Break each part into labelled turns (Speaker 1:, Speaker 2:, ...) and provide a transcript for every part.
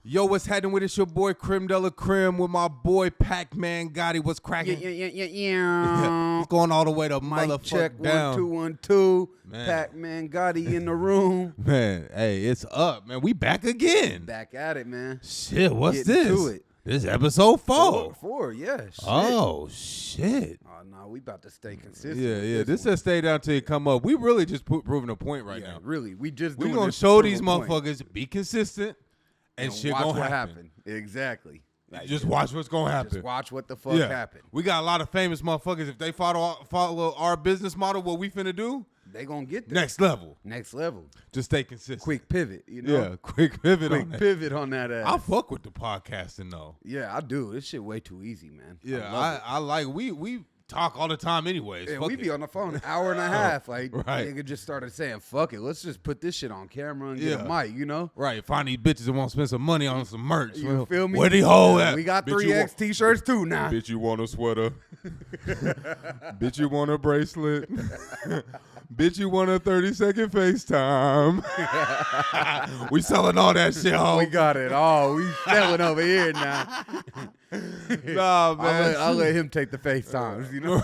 Speaker 1: Yo, what's happening with it? It's your boy Crim, Dela, Crim with my boy Pacman, Gotti. What's cracking?
Speaker 2: Yeah.
Speaker 1: It's going all the way to
Speaker 2: Mic
Speaker 1: motherfucker
Speaker 2: check,
Speaker 1: down.
Speaker 2: 1 2 1 2.
Speaker 1: Man.
Speaker 2: Pacman Gotti in the room.
Speaker 1: Man, hey, it's up, man. We back again.
Speaker 2: Back at it, man.
Speaker 1: Shit, what's
Speaker 2: Getting
Speaker 1: this?
Speaker 2: to it.
Speaker 1: This episode 4.
Speaker 2: Four, yeah. Shit.
Speaker 1: Oh, shit.
Speaker 2: Oh, no, we about to stay consistent.
Speaker 1: Yeah. This says stay down till you come up. We really just proving a point right now.
Speaker 2: Really. We just
Speaker 1: We
Speaker 2: doing
Speaker 1: gonna
Speaker 2: this
Speaker 1: show
Speaker 2: to
Speaker 1: these
Speaker 2: prove a point.
Speaker 1: motherfuckers be consistent and shit
Speaker 2: watch
Speaker 1: gonna
Speaker 2: what
Speaker 1: happen.
Speaker 2: Exactly. Like,
Speaker 1: Just watch what's gonna happen.
Speaker 2: Just watch what the fuck
Speaker 1: Yeah.
Speaker 2: happen.
Speaker 1: We got a lot of famous motherfuckers. If they follow our business model, what we finna do?
Speaker 2: They gonna get there.
Speaker 1: Next level.
Speaker 2: Next level.
Speaker 1: Just stay consistent.
Speaker 2: Quick pivot, you know?
Speaker 1: Yeah, quick pivot on
Speaker 2: Quick
Speaker 1: that.
Speaker 2: pivot on that ass.
Speaker 1: I fuck with the podcasting though.
Speaker 2: Yeah, I do. This shit way too easy, man.
Speaker 1: Yeah, I like we talk all the time anyways.
Speaker 2: Yeah,
Speaker 1: Fuck
Speaker 2: we
Speaker 1: it.
Speaker 2: be on the phone an hour and a half. Like,
Speaker 1: Right.
Speaker 2: nigga just started saying, fuck it. Let's just put this shit on camera and get a
Speaker 1: Yeah.
Speaker 2: mic, you know?
Speaker 1: Right, find these bitches that want to spend some money on some merch.
Speaker 2: You feel me?
Speaker 1: Where the hoe at?
Speaker 2: We got
Speaker 1: Bitch, you
Speaker 2: 3X t-shirts too now.
Speaker 1: Bitch, you want a sweater? Bitch, you want a bracelet? Bitch, you want a 30-second FaceTime? We selling all that shit, ho.
Speaker 2: We got it all. We selling over here now.
Speaker 1: Nah, man.
Speaker 2: I'll let him take the FaceTimes, you know?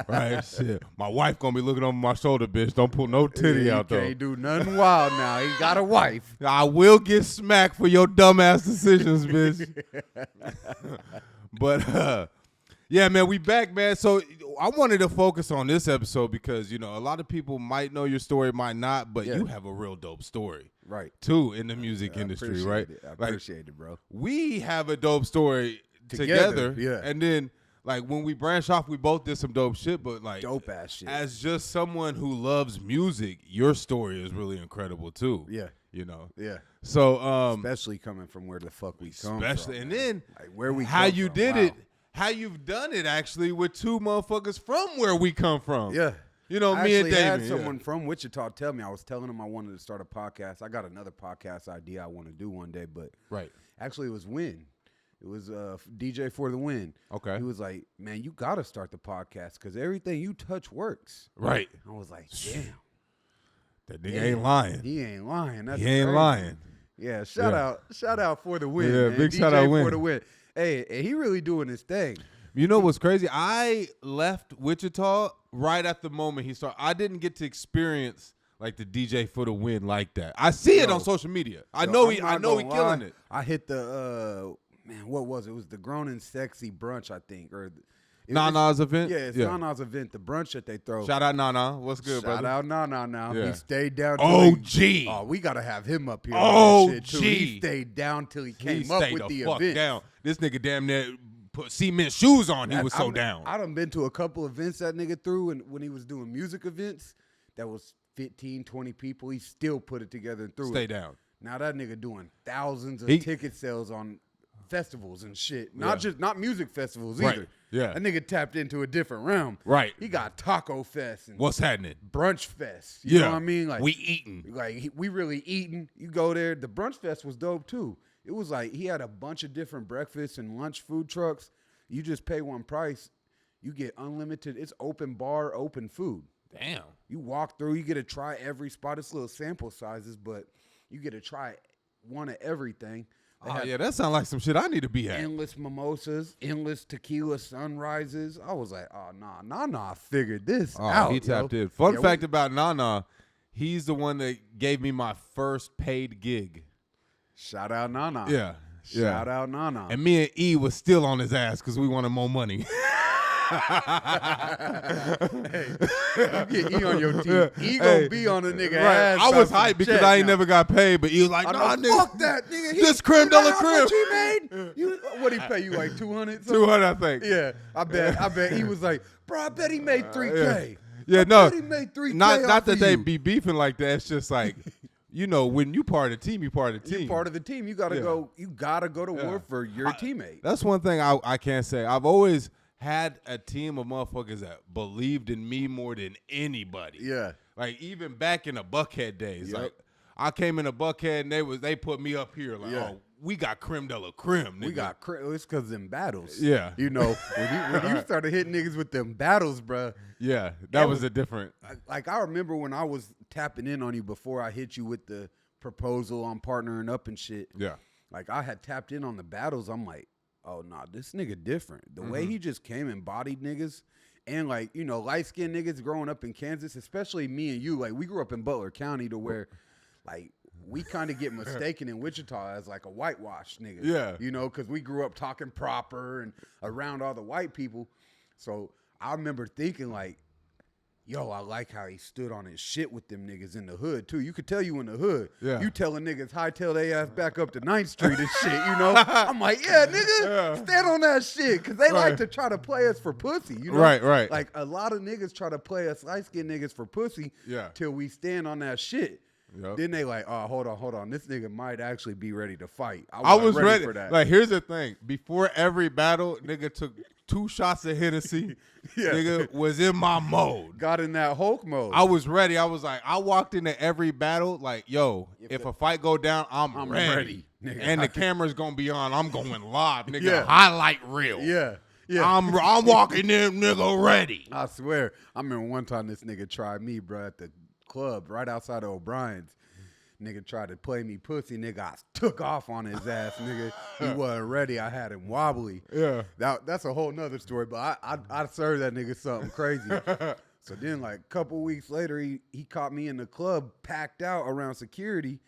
Speaker 1: right, shit. My wife gonna be looking over my shoulder, bitch. Don't pull no titty out, though.
Speaker 2: He can't do nothing wild now. He got a wife.
Speaker 1: I will get smacked for your dumbass decisions, bitch. But, yeah, man, we back, man. So I wanted to focus on this episode because, you know, a lot of people might know your story, might not, but you have a real dope story.
Speaker 2: Right.
Speaker 1: Too, in the music industry, right?
Speaker 2: I appreciate it, bro.
Speaker 1: We have a dope story together.
Speaker 2: Yeah.
Speaker 1: And then, like, when we branch off, we both did some dope shit, but, like,
Speaker 2: Dope ass shit.
Speaker 1: as just someone who loves music, your story is really incredible, too.
Speaker 2: Yeah.
Speaker 1: You know?
Speaker 2: Yeah.
Speaker 1: So,
Speaker 2: Especially coming from where the fuck we come
Speaker 1: especially,
Speaker 2: from.
Speaker 1: and
Speaker 2: man.
Speaker 1: then
Speaker 2: Like, where we
Speaker 1: how
Speaker 2: come
Speaker 1: you
Speaker 2: from.
Speaker 1: did
Speaker 2: Wow.
Speaker 1: it, how you've done it actually with two motherfuckers from where we come from.
Speaker 2: Yeah.
Speaker 1: You know,
Speaker 2: I
Speaker 1: me and
Speaker 2: actually had
Speaker 1: Damien.
Speaker 2: someone from Wichita tell me. I was telling him I wanted to start a podcast. I got another podcast idea I want to do one day, but
Speaker 1: Right.
Speaker 2: actually it was Win. It was DJ for the Win.
Speaker 1: Okay.
Speaker 2: He was like, man, you got to start the podcast because everything you touch works.
Speaker 1: Right.
Speaker 2: I was like, damn.
Speaker 1: That nigga ain't lying.
Speaker 2: He ain't lying. That's
Speaker 1: He ain't
Speaker 2: crazy.
Speaker 1: lying.
Speaker 2: Yeah, shout out for the Win.
Speaker 1: Yeah,
Speaker 2: man.
Speaker 1: big
Speaker 2: DJ
Speaker 1: shout out Win.
Speaker 2: for the Win. Hey, and he really doing his thing.
Speaker 1: You know what's crazy? I left Wichita right at the moment he started. I didn't get to experience like the DJ for the Win like that. I see it on social media. I know he killing it.
Speaker 2: I hit the man, what was it? It was the Grown and Sexy brunch, I think, or
Speaker 1: Nana's event.
Speaker 2: Yeah, it's Nana's event, the brunch that they throw.
Speaker 1: Shout out Nana. What's good,
Speaker 2: Shout
Speaker 1: brother?
Speaker 2: out Nana now.
Speaker 1: Yeah.
Speaker 2: He stayed down. Till
Speaker 1: OG.
Speaker 2: Oh, we gotta have him up here.
Speaker 1: OG.
Speaker 2: On that shit too. He stayed down till he came up with the
Speaker 1: fuck
Speaker 2: event.
Speaker 1: down. This nigga damn near put cement shoes on. He was so
Speaker 2: I'm-
Speaker 1: down.
Speaker 2: I done been to a couple events that nigga threw, and when he was doing music events, that was 15, 20 people. He still put it together and threw
Speaker 1: Stay
Speaker 2: it.
Speaker 1: down.
Speaker 2: Now that nigga doing thousands of
Speaker 1: He-
Speaker 2: ticket sales on festivals and shit.
Speaker 1: Yeah.
Speaker 2: Not music festivals
Speaker 1: Right.
Speaker 2: either.
Speaker 1: Yeah.
Speaker 2: That nigga tapped into a different realm.
Speaker 1: Right.
Speaker 2: He got Taco Fest and
Speaker 1: What's happening?
Speaker 2: Brunch Fest. You
Speaker 1: Yeah.
Speaker 2: know what I mean? Like
Speaker 1: we eating.
Speaker 2: we really eating. You go there. The Brunch Fest was dope too. It was like he had a bunch of different breakfast and lunch food trucks. You just pay one price. You get unlimited. It's open bar, open food.
Speaker 1: Damn.
Speaker 2: You walk through, you get to try every spot. It's little sample sizes, but you get to try one of everything. They
Speaker 1: Oh,
Speaker 2: have
Speaker 1: yeah, that sounds like some shit I need to be at.
Speaker 2: endless mimosas, endless tequila sunrises. I was like, oh, nah, I figured this out.
Speaker 1: He tapped in. Fun fact about Nana, he's the one that gave me my first paid gig.
Speaker 2: Shout out Nana.
Speaker 1: Yeah.
Speaker 2: Shout out Nana.
Speaker 1: And me and E was still on his ass because we wanted more money.
Speaker 2: Hey, you get E on your team. E gonna be on a nigga ass.
Speaker 1: I was
Speaker 2: about
Speaker 1: hyped
Speaker 2: some
Speaker 1: because
Speaker 2: check
Speaker 1: I ain't
Speaker 2: now.
Speaker 1: never got paid, but he was like,
Speaker 2: I
Speaker 1: nah,
Speaker 2: know,
Speaker 1: nigga.
Speaker 2: fuck that, nigga.
Speaker 1: This Crim, Dela,
Speaker 2: How
Speaker 1: Crim.
Speaker 2: much he made? What he pay you, like 200?
Speaker 1: 200, I think.
Speaker 2: Yeah, I bet he was like, bro, I bet he made 3K.
Speaker 1: Yeah,
Speaker 2: I
Speaker 1: no.
Speaker 2: bet he made 3K
Speaker 1: Not
Speaker 2: off
Speaker 1: that
Speaker 2: of
Speaker 1: they
Speaker 2: you.
Speaker 1: be beefing like that. It's just like, you know, when you part of the team, you part of the team.
Speaker 2: You're part of the team. You gotta go. You gotta go to war for your teammate.
Speaker 1: That's one thing I can't say. I've always had a team of motherfuckers that believed in me more than anybody.
Speaker 2: Yeah.
Speaker 1: Like even back in the Buckhead days.
Speaker 2: Yep.
Speaker 1: Like I came in a Buckhead and they put me up here like,
Speaker 2: Yeah.
Speaker 1: oh, we got Crim Dela Crim.
Speaker 2: We got it's because them battles.
Speaker 1: Yeah.
Speaker 2: You know, when you started hitting niggas with them battles, bruh.
Speaker 1: Yeah, that was a different.
Speaker 2: Like I remember when I was tapping in on you before I hit you with the proposal on partnering up and shit.
Speaker 1: Yeah.
Speaker 2: like I had tapped in on the battles. I'm like, oh nah, this nigga different. The way he just came and bodied niggas, and like light skinned niggas growing up in Kansas, especially me and you. Like we grew up in Butler County to where, like. We kind of get mistaken in Wichita as like a whitewash nigga.
Speaker 1: Yeah.
Speaker 2: Because we grew up talking proper and around all the white people. So I remember thinking like, yo, I like how he stood on his shit with them niggas in the hood too. You could tell you in the hood. Yeah. You telling niggas hightail their ass back up to 9th Street and shit, I'm like, yeah, nigga, stand on that shit. Because they like to try to play us for pussy,
Speaker 1: Right.
Speaker 2: Like a lot of niggas try to play us light-skinned niggas for pussy till we stand on that shit. Yep. Then they like, oh, hold on. This nigga might actually be ready to fight. I was ready for that.
Speaker 1: Like, here's the thing. Before every battle, nigga took 2 shots of Hennessy. Nigga was in my mode.
Speaker 2: Got in that Hulk mode.
Speaker 1: I was ready. I was like, I walked into every battle like, yo, if a fight go down, I'm ready. Nigga. And the camera's going to be on. I'm going live, nigga. Highlight reel.
Speaker 2: Yeah.
Speaker 1: I'm walking in, nigga, ready.
Speaker 2: I swear. I remember one time this nigga tried me, bro, at the club right outside of O'Brien's. Nigga tried to play me pussy. Nigga, I took off on his ass. Nigga, he wasn't ready. I had him wobbly.
Speaker 1: Yeah.
Speaker 2: That's a whole nother story, but I served that nigga something crazy. So then, like, a couple weeks later, he caught me in the club, packed out around security,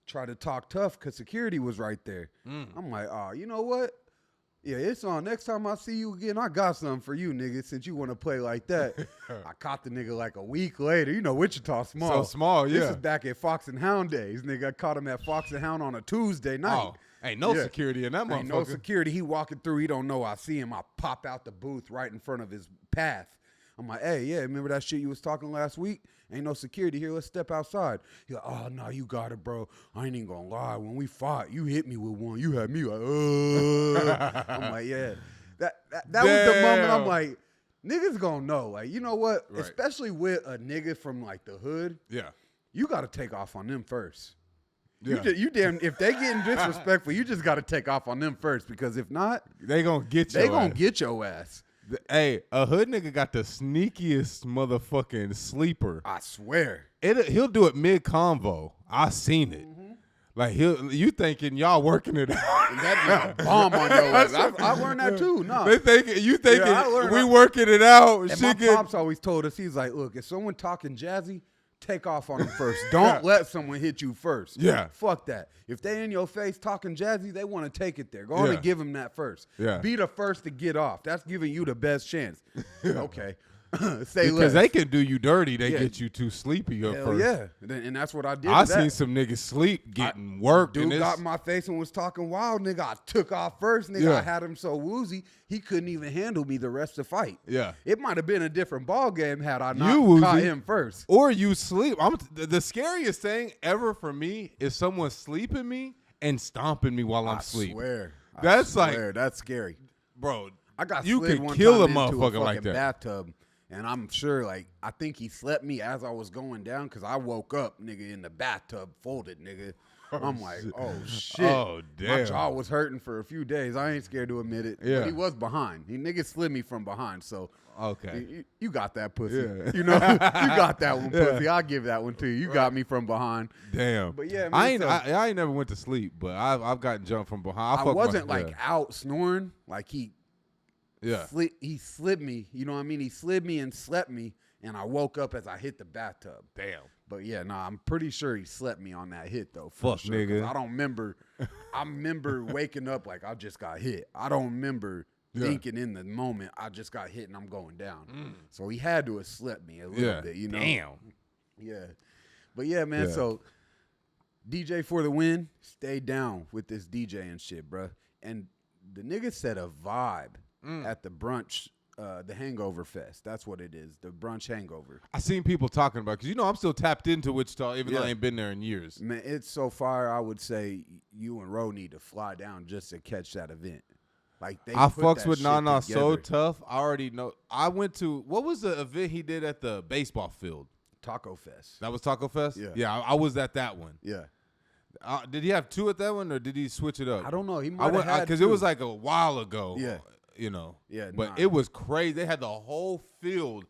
Speaker 2: tried to talk tough because security was right there. I'm like, oh, you know what? Yeah, it's on. Next time I see you again, I got something for you, nigga, since you want to play like that. I caught the nigga like a week later. Wichita small.
Speaker 1: So small, yeah.
Speaker 2: This is back at Fox and Hound days. Nigga, I caught him at Fox and Hound on a Tuesday night.
Speaker 1: Oh, ain't no security in that motherfucker.
Speaker 2: Ain't no security. He walking through. He don't know I see him. I pop out the booth right in front of his path. I'm like, hey, yeah, remember that shit you was talking last week? Ain't no security here. Let's step outside. He's like, oh, no, you got it, bro. I ain't even going to lie. When we fought, you hit me with one. You had me like, I'm like, yeah. That was the moment I'm like, niggas going to know. Like, you know what? Right. Especially with a nigga from, like, the hood.
Speaker 1: Yeah.
Speaker 2: You got to take off on them first.
Speaker 1: Yeah.
Speaker 2: You damn, if they getting disrespectful, you just got to take off on them first. Because if not,
Speaker 1: they going to get your
Speaker 2: ass. They going to get your ass.
Speaker 1: Hey, a hood nigga got the sneakiest motherfucking sleeper.
Speaker 2: I swear.
Speaker 1: He'll do it mid-convo. I seen it. Like, you thinking y'all working it out.
Speaker 2: That nigga bomb on your ass. I learned that too. No.
Speaker 1: You thinking we working it out.
Speaker 2: And my pops always told us, he's like, look, if someone talking jazzy, take off on them first. Don't let someone hit you first.
Speaker 1: Yeah.
Speaker 2: Fuck that. If they in your face talking jazzy, they want to take it there. Go on and give them that first.
Speaker 1: Yeah.
Speaker 2: Be the first to get off. That's giving you the best chance. Okay.
Speaker 1: Say because they can do you dirty. They get you too sleepy up first.
Speaker 2: Yeah. And that's what I did.
Speaker 1: I seen some niggas sleep getting worked.
Speaker 2: Dude got in my face and was talking wild. Nigga, I took off first. Nigga, I had him so woozy, he couldn't even handle me the rest of the fight.
Speaker 1: Yeah.
Speaker 2: It might have been a different ball game had I not caught him first.
Speaker 1: Or you sleep. The scariest thing ever for me is someone sleeping me and stomping me while I'm asleep.
Speaker 2: I swear. That's scary.
Speaker 1: Bro,
Speaker 2: I got
Speaker 1: you
Speaker 2: slid
Speaker 1: can
Speaker 2: one
Speaker 1: kill
Speaker 2: time
Speaker 1: a
Speaker 2: into
Speaker 1: motherfucker like that.
Speaker 2: Bathtub. And I'm sure, like, I think he slept me as I was going down because I woke up, nigga, in the bathtub, folded, nigga. I'm like, oh, shit.
Speaker 1: Oh, damn.
Speaker 2: My jaw was hurting for a few days. I ain't scared to admit it.
Speaker 1: Yeah.
Speaker 2: But he was behind. He nigga slid me from behind, so.
Speaker 1: Okay.
Speaker 2: You got that pussy.
Speaker 1: Yeah.
Speaker 2: You know? You got that one, pussy. I'll give that one to you. You got me from behind.
Speaker 1: Damn.
Speaker 2: But, yeah,
Speaker 1: man, I ain't never went to sleep, but I've gotten jumped from behind.
Speaker 2: I wasn't, like, out snoring. Like, he slid me. You know what I mean? He slid me and slept me. And I woke up as I hit the bathtub.
Speaker 1: Damn.
Speaker 2: But yeah, I'm pretty sure he slept me on that hit though.
Speaker 1: Fuck,
Speaker 2: sure,
Speaker 1: nigga.
Speaker 2: I don't remember. I remember waking up like I just got hit. I don't remember thinking in the moment I just got hit and I'm going down. So he had to have slept me a little bit, you know.
Speaker 1: Damn.
Speaker 2: Yeah. But yeah, man. Yeah. So DJ for the win. Stay down with this DJ and shit, bro. And the nigga set a vibe at the brunch. The Hangover Fest. That's what it is. The brunch hangover.
Speaker 1: I seen people talking about because I'm still tapped into Wichita, even though I ain't been there in years.
Speaker 2: Man, it's so fire. I would say you and Ro need to fly down just to catch that event. Like I
Speaker 1: fucks with Nana so tough. I already know. I went to what was the event he did at the baseball field?
Speaker 2: Taco Fest.
Speaker 1: That was Taco Fest.
Speaker 2: Yeah,
Speaker 1: I was at that one.
Speaker 2: Yeah.
Speaker 1: Did he have 2 at that one or did he switch it up?
Speaker 2: I don't know. He might have had
Speaker 1: because it was like a while ago.
Speaker 2: Yeah.
Speaker 1: You know,
Speaker 2: yeah,
Speaker 1: but it was crazy. They had the whole field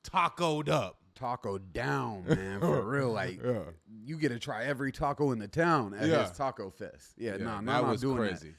Speaker 1: tacoed up.
Speaker 2: taco down, man, for real. Like, you get to try every taco in the town at his Taco Fest. Yeah, nah, that was doing crazy.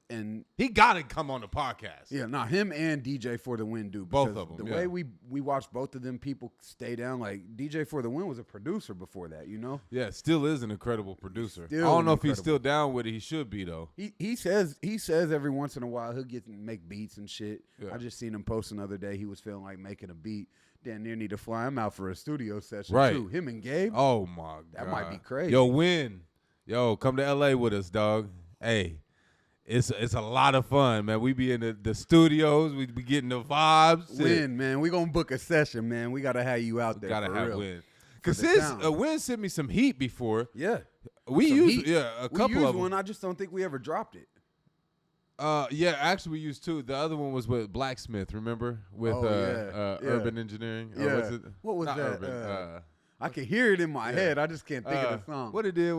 Speaker 2: And
Speaker 1: he got to come on the podcast.
Speaker 2: Yeah, him and DJ For The Win do.
Speaker 1: Both of them.
Speaker 2: The way we watched both of them people stay down, like DJ For The Win was a producer before that, you know?
Speaker 1: Yeah, still is an incredible producer. I don't know if he's still down with it. He should be though.
Speaker 2: He says every once in a while he'll make beats and shit. Yeah. I just seen him post another day. He was feeling like making a beat. Damn near need to fly him out for a studio session too. Him and Gabe.
Speaker 1: Oh my God,
Speaker 2: that might be crazy.
Speaker 1: Yo, Win, come to LA with us, dog. Hey. It's a lot of fun, man. We be in the studios. We be getting the vibes.
Speaker 2: Win, man. We gonna book a session, man. We gotta have you out there.
Speaker 1: Gotta
Speaker 2: for
Speaker 1: have
Speaker 2: real.
Speaker 1: Win. Because Win sent me some heat before.
Speaker 2: Yeah.
Speaker 1: We used a couple of them.
Speaker 2: One. I just don't think we ever dropped it.
Speaker 1: Yeah, actually we used two. The other one was with Blacksmith, remember? With Urban Engineering.
Speaker 2: Yeah. What was
Speaker 1: Not
Speaker 2: that?
Speaker 1: Urban.
Speaker 2: I can hear it in my head. I just can't think of the song.
Speaker 1: What it did.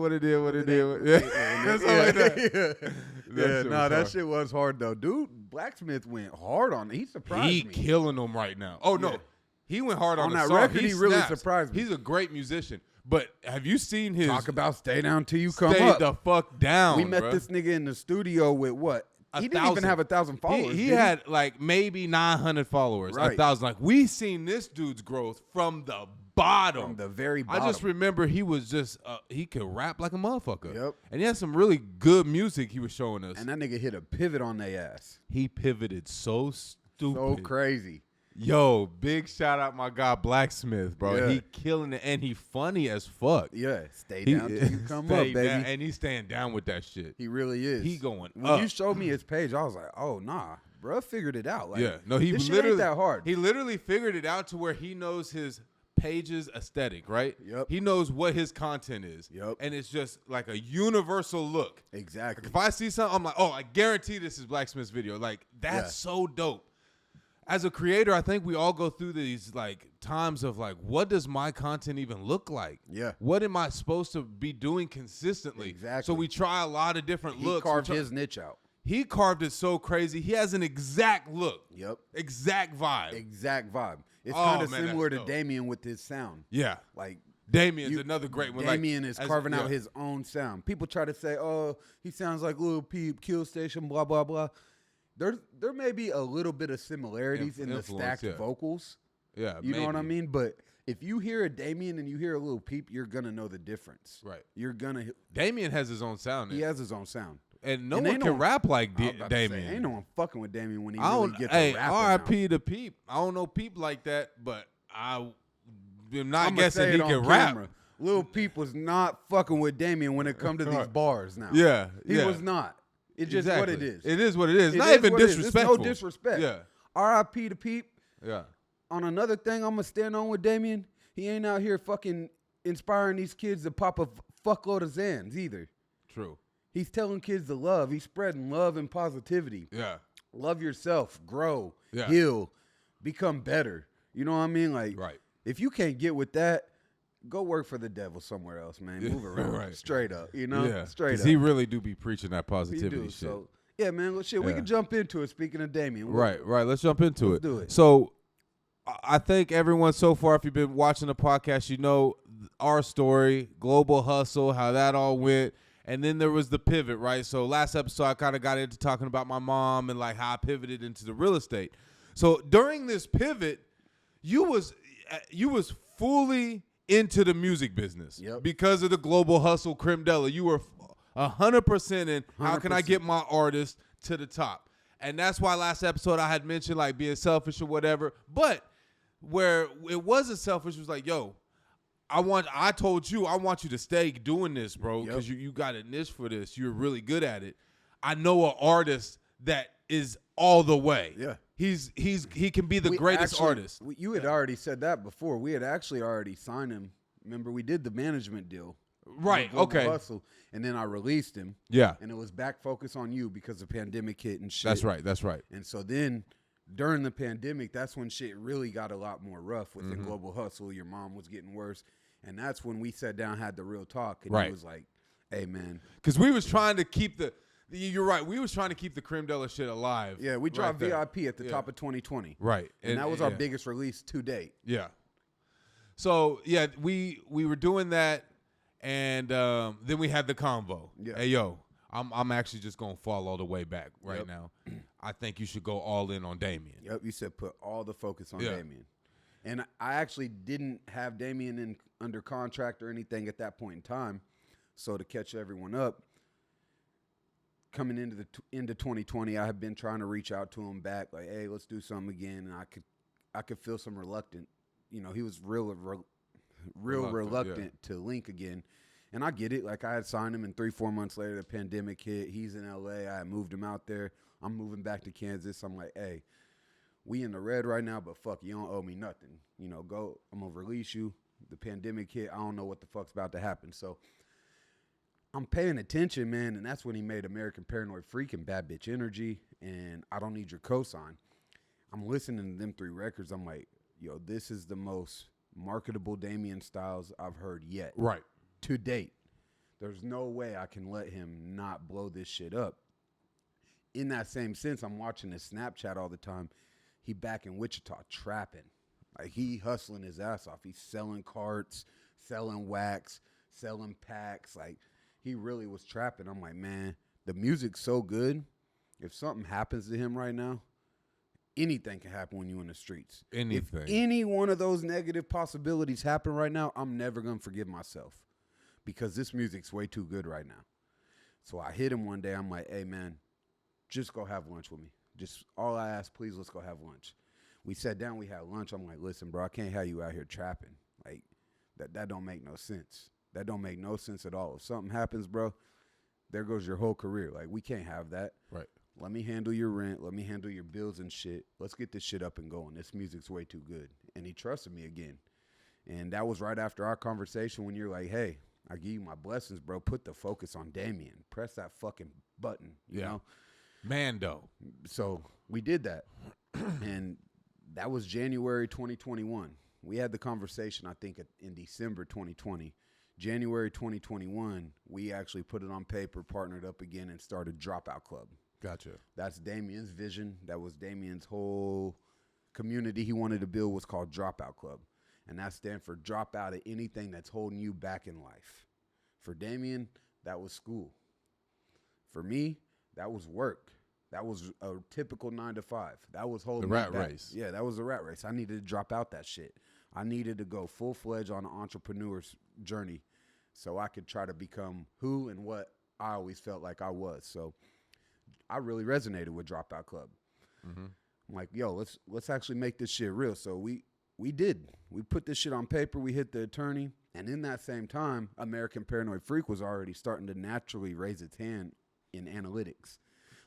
Speaker 2: Yeah, that shit was hard though. Dude, Blacksmith went hard on it. He surprised me.
Speaker 1: He killing them right now. Oh no, he went hard on
Speaker 2: that
Speaker 1: song.
Speaker 2: record. He really surprised me.
Speaker 1: He's a great musician. But have you seen his
Speaker 2: talk about stay down till you come up?
Speaker 1: Stay the fuck down.
Speaker 2: We met this nigga in the studio with what? He didn't even have 1,000 followers.
Speaker 1: He had like maybe 900 followers.
Speaker 2: Right.
Speaker 1: 1,000. Like we seen this dude's growth from the bottom.
Speaker 2: From the very bottom.
Speaker 1: I just remember he was just he could rap like a motherfucker.
Speaker 2: Yep.
Speaker 1: And he had some really good music he was showing us.
Speaker 2: And that nigga hit a pivot on their ass.
Speaker 1: He pivoted so stupid.
Speaker 2: So crazy.
Speaker 1: Yo, big shout out my guy Blacksmith, bro.
Speaker 2: Yeah.
Speaker 1: He killing it and he funny as fuck.
Speaker 2: Yeah, stay down till you come up, baby.
Speaker 1: Down, and he's staying down with that shit.
Speaker 2: He really is.
Speaker 1: He going
Speaker 2: when
Speaker 1: up.
Speaker 2: you showed me his page, I was like, oh nah, bro, figured it out. Like,
Speaker 1: yeah, no, he
Speaker 2: this
Speaker 1: literally
Speaker 2: shit ain't that hard.
Speaker 1: He literally figured it out to where he knows his page's aesthetic, right?
Speaker 2: Yep.
Speaker 1: He knows what his content is.
Speaker 2: Yep.
Speaker 1: And it's just like a universal look.
Speaker 2: Exactly.
Speaker 1: Like if I see something, I'm like, oh, I guarantee this is Blacksmith's video. Like that's so dope. As a creator, I think we all go through these like times of like, what does my content even look like?
Speaker 2: Yeah.
Speaker 1: What am I supposed to be doing consistently?
Speaker 2: Exactly.
Speaker 1: So we try a lot of different looks.
Speaker 2: He carved his niche out.
Speaker 1: He carved it so crazy. He has an exact look.
Speaker 2: Yep.
Speaker 1: Exact vibe.
Speaker 2: Exact vibe. It's kind of similar to
Speaker 1: dope.
Speaker 2: Damien with his sound.
Speaker 1: Yeah.
Speaker 2: Like
Speaker 1: Damien's another great one.
Speaker 2: Damien is carving out his own sound. People try to say, oh, he sounds like Lil Peep, Kill Station, blah, blah, blah. There may be a little bit of similarities in the stacked vocals.
Speaker 1: Yeah,
Speaker 2: you know what I mean? But if you hear a Damien and you hear a Lil Peep, you're going to know the difference.
Speaker 1: Right.
Speaker 2: You're going to.
Speaker 1: Damien has his own sound.
Speaker 2: He has his own sound.
Speaker 1: And no one can rap like Damien.
Speaker 2: Ain't no one fucking with Damien when he really gets to rapping.
Speaker 1: R.I.P. to Peep. I don't know Peep like that, but I'm not guessing he can
Speaker 2: rap.
Speaker 1: rap.
Speaker 2: Lil Peep was not fucking with Damien when it come to these bars now.
Speaker 1: Yeah.
Speaker 2: He was not. It's just what it is.
Speaker 1: It is what it is. Not even disrespectful.
Speaker 2: It's no disrespect.
Speaker 1: Yeah.
Speaker 2: R.I.P. to Peep.
Speaker 1: Yeah.
Speaker 2: On another thing I'm going to stand on with Damien, he ain't out here fucking inspiring these kids to pop a fuckload of Xans either.
Speaker 1: True.
Speaker 2: He's telling kids to love. He's spreading love and positivity.
Speaker 1: Yeah.
Speaker 2: Love yourself. Grow. Yeah. Heal. Become better. You know what I mean? Like, if you can't get with that, go work for the devil somewhere else, man. Move around. Straight up. You know?
Speaker 1: Yeah.
Speaker 2: Straight up.
Speaker 1: He really do be preaching that positivity shit.
Speaker 2: So, yeah, man. Well, shit, we can jump into it. Speaking of Damien.
Speaker 1: Right. Let's jump into
Speaker 2: Let's do it.
Speaker 1: So, I think everyone so far, if you've been watching the podcast, you know our story, Global Hustle, how that all went. And then there was the pivot, right? So last episode, I kind of got into talking about my mom and like how I pivoted into the real estate. So during this pivot, you was fully into the music business because of the Global Hustle, Crim, Dela. You were 100% in. How can I get my artist to the top? And that's why last episode I had mentioned like being selfish or whatever. But where it wasn't selfish, it was like, yo, I told you I want you to stay doing this, bro, because you got a niche for this. You're really good at it. I know an artist that is all the way.
Speaker 2: Yeah.
Speaker 1: He can be the greatest artist.
Speaker 2: You had already said that before. We had actually already signed him. Remember, we did the management deal.
Speaker 1: Right. Okay.
Speaker 2: Hustle, and then I released him.
Speaker 1: Yeah.
Speaker 2: And it was back focus on you because the pandemic hit and shit.
Speaker 1: That's right.
Speaker 2: And so then during the pandemic, that's when shit really got a lot more rough with the Global Hustle. Your mom was getting worse. And that's when we sat down, had the real talk. And he was like, hey, man.
Speaker 1: Because we was trying to keep you're right. We was trying to keep the Crim Dela shit alive.
Speaker 2: Yeah, we dropped VIP at the top of 2020.
Speaker 1: Right.
Speaker 2: And that was our biggest release to date.
Speaker 1: Yeah. So yeah, we were doing that, and then we had the convo.
Speaker 2: Yeah.
Speaker 1: Hey yo, I'm actually just gonna fall all the way back right
Speaker 2: Yep.
Speaker 1: now. I think you should go all in on Damien.
Speaker 2: Yep, you said put all the focus on Damien. And I actually didn't have Damien under contract or anything at that point in time. So to catch everyone up, coming into 2020, I had been trying to reach out to him back, like, hey, let's do something again. And I could feel some reluctant. You know, he was real reluctant to link again. And I get it. Like, I had signed him, and 3-4 months later, the pandemic hit. He's in L.A. I had moved him out there. I'm moving back to Kansas. I'm like, hey, we in the red right now, but fuck, you don't owe me nothing. You know, go. I'm going to release you. The pandemic hit. I don't know what the fuck's about to happen. So I'm paying attention, man, and that's when he made American Paranoid Freak and Bad Bitch Energy and I Don't Need Your Cosign. I'm listening to them 3 records. I'm like, yo, this is the most marketable Damien Styles I've heard yet.
Speaker 1: Right.
Speaker 2: To date. There's no way I can let him not blow this shit up. In that same sense, I'm watching his Snapchat all the time. He back in Wichita trapping. Like, he hustling his ass off. He's selling carts, selling wax, selling packs. Like, he really was trapping. I'm like, man, the music's so good. If something happens to him right now, anything can happen when you're in the streets.
Speaker 1: Anything.
Speaker 2: If any one of those negative possibilities happen right now, I'm never going to forgive myself because this music's way too good right now. So I hit him one day. I'm like, hey, man, just go have lunch with me. Just all I ask, please, let's go have lunch. We sat down, we had lunch. I'm like, listen, bro, I can't have you out here trapping. Like, that don't make no sense. That don't make no sense at all. If something happens, bro, there goes your whole career. Like, we can't have that.
Speaker 1: Right.
Speaker 2: Let me handle your rent. Let me handle your bills and shit. Let's get this shit up and going. This music's way too good. And he trusted me again. And that was right after our conversation when you're like, hey, I give you my blessings, bro. Put the focus on Damien. Press that fucking button, you know?
Speaker 1: Mando.
Speaker 2: So we did that. And that was January 2021. We had the conversation, I think, in December 2020. January 2021, we actually put it on paper, partnered up again, and started Dropout Club.
Speaker 1: Gotcha.
Speaker 2: That's Damien's vision. That was Damien's whole community he wanted to build was called Dropout Club. And that stands for drop out of anything that's holding you back in life. For Damien, that was school. For me, that was work. That was a typical 9 to 5. That was holding
Speaker 1: the
Speaker 2: me
Speaker 1: rat
Speaker 2: back.
Speaker 1: race.
Speaker 2: Yeah, that was a rat race. I needed to drop out that shit. I needed to go full-fledged on an entrepreneur's journey so I could try to become who and what I always felt like I was. So I really resonated with Dropout Club. Mm-hmm. I'm like, yo, let's actually make this shit real. So we did. We put this shit on paper. We hit the attorney. And in that same time, American Paranoid Freak was already starting to naturally raise its hand in analytics.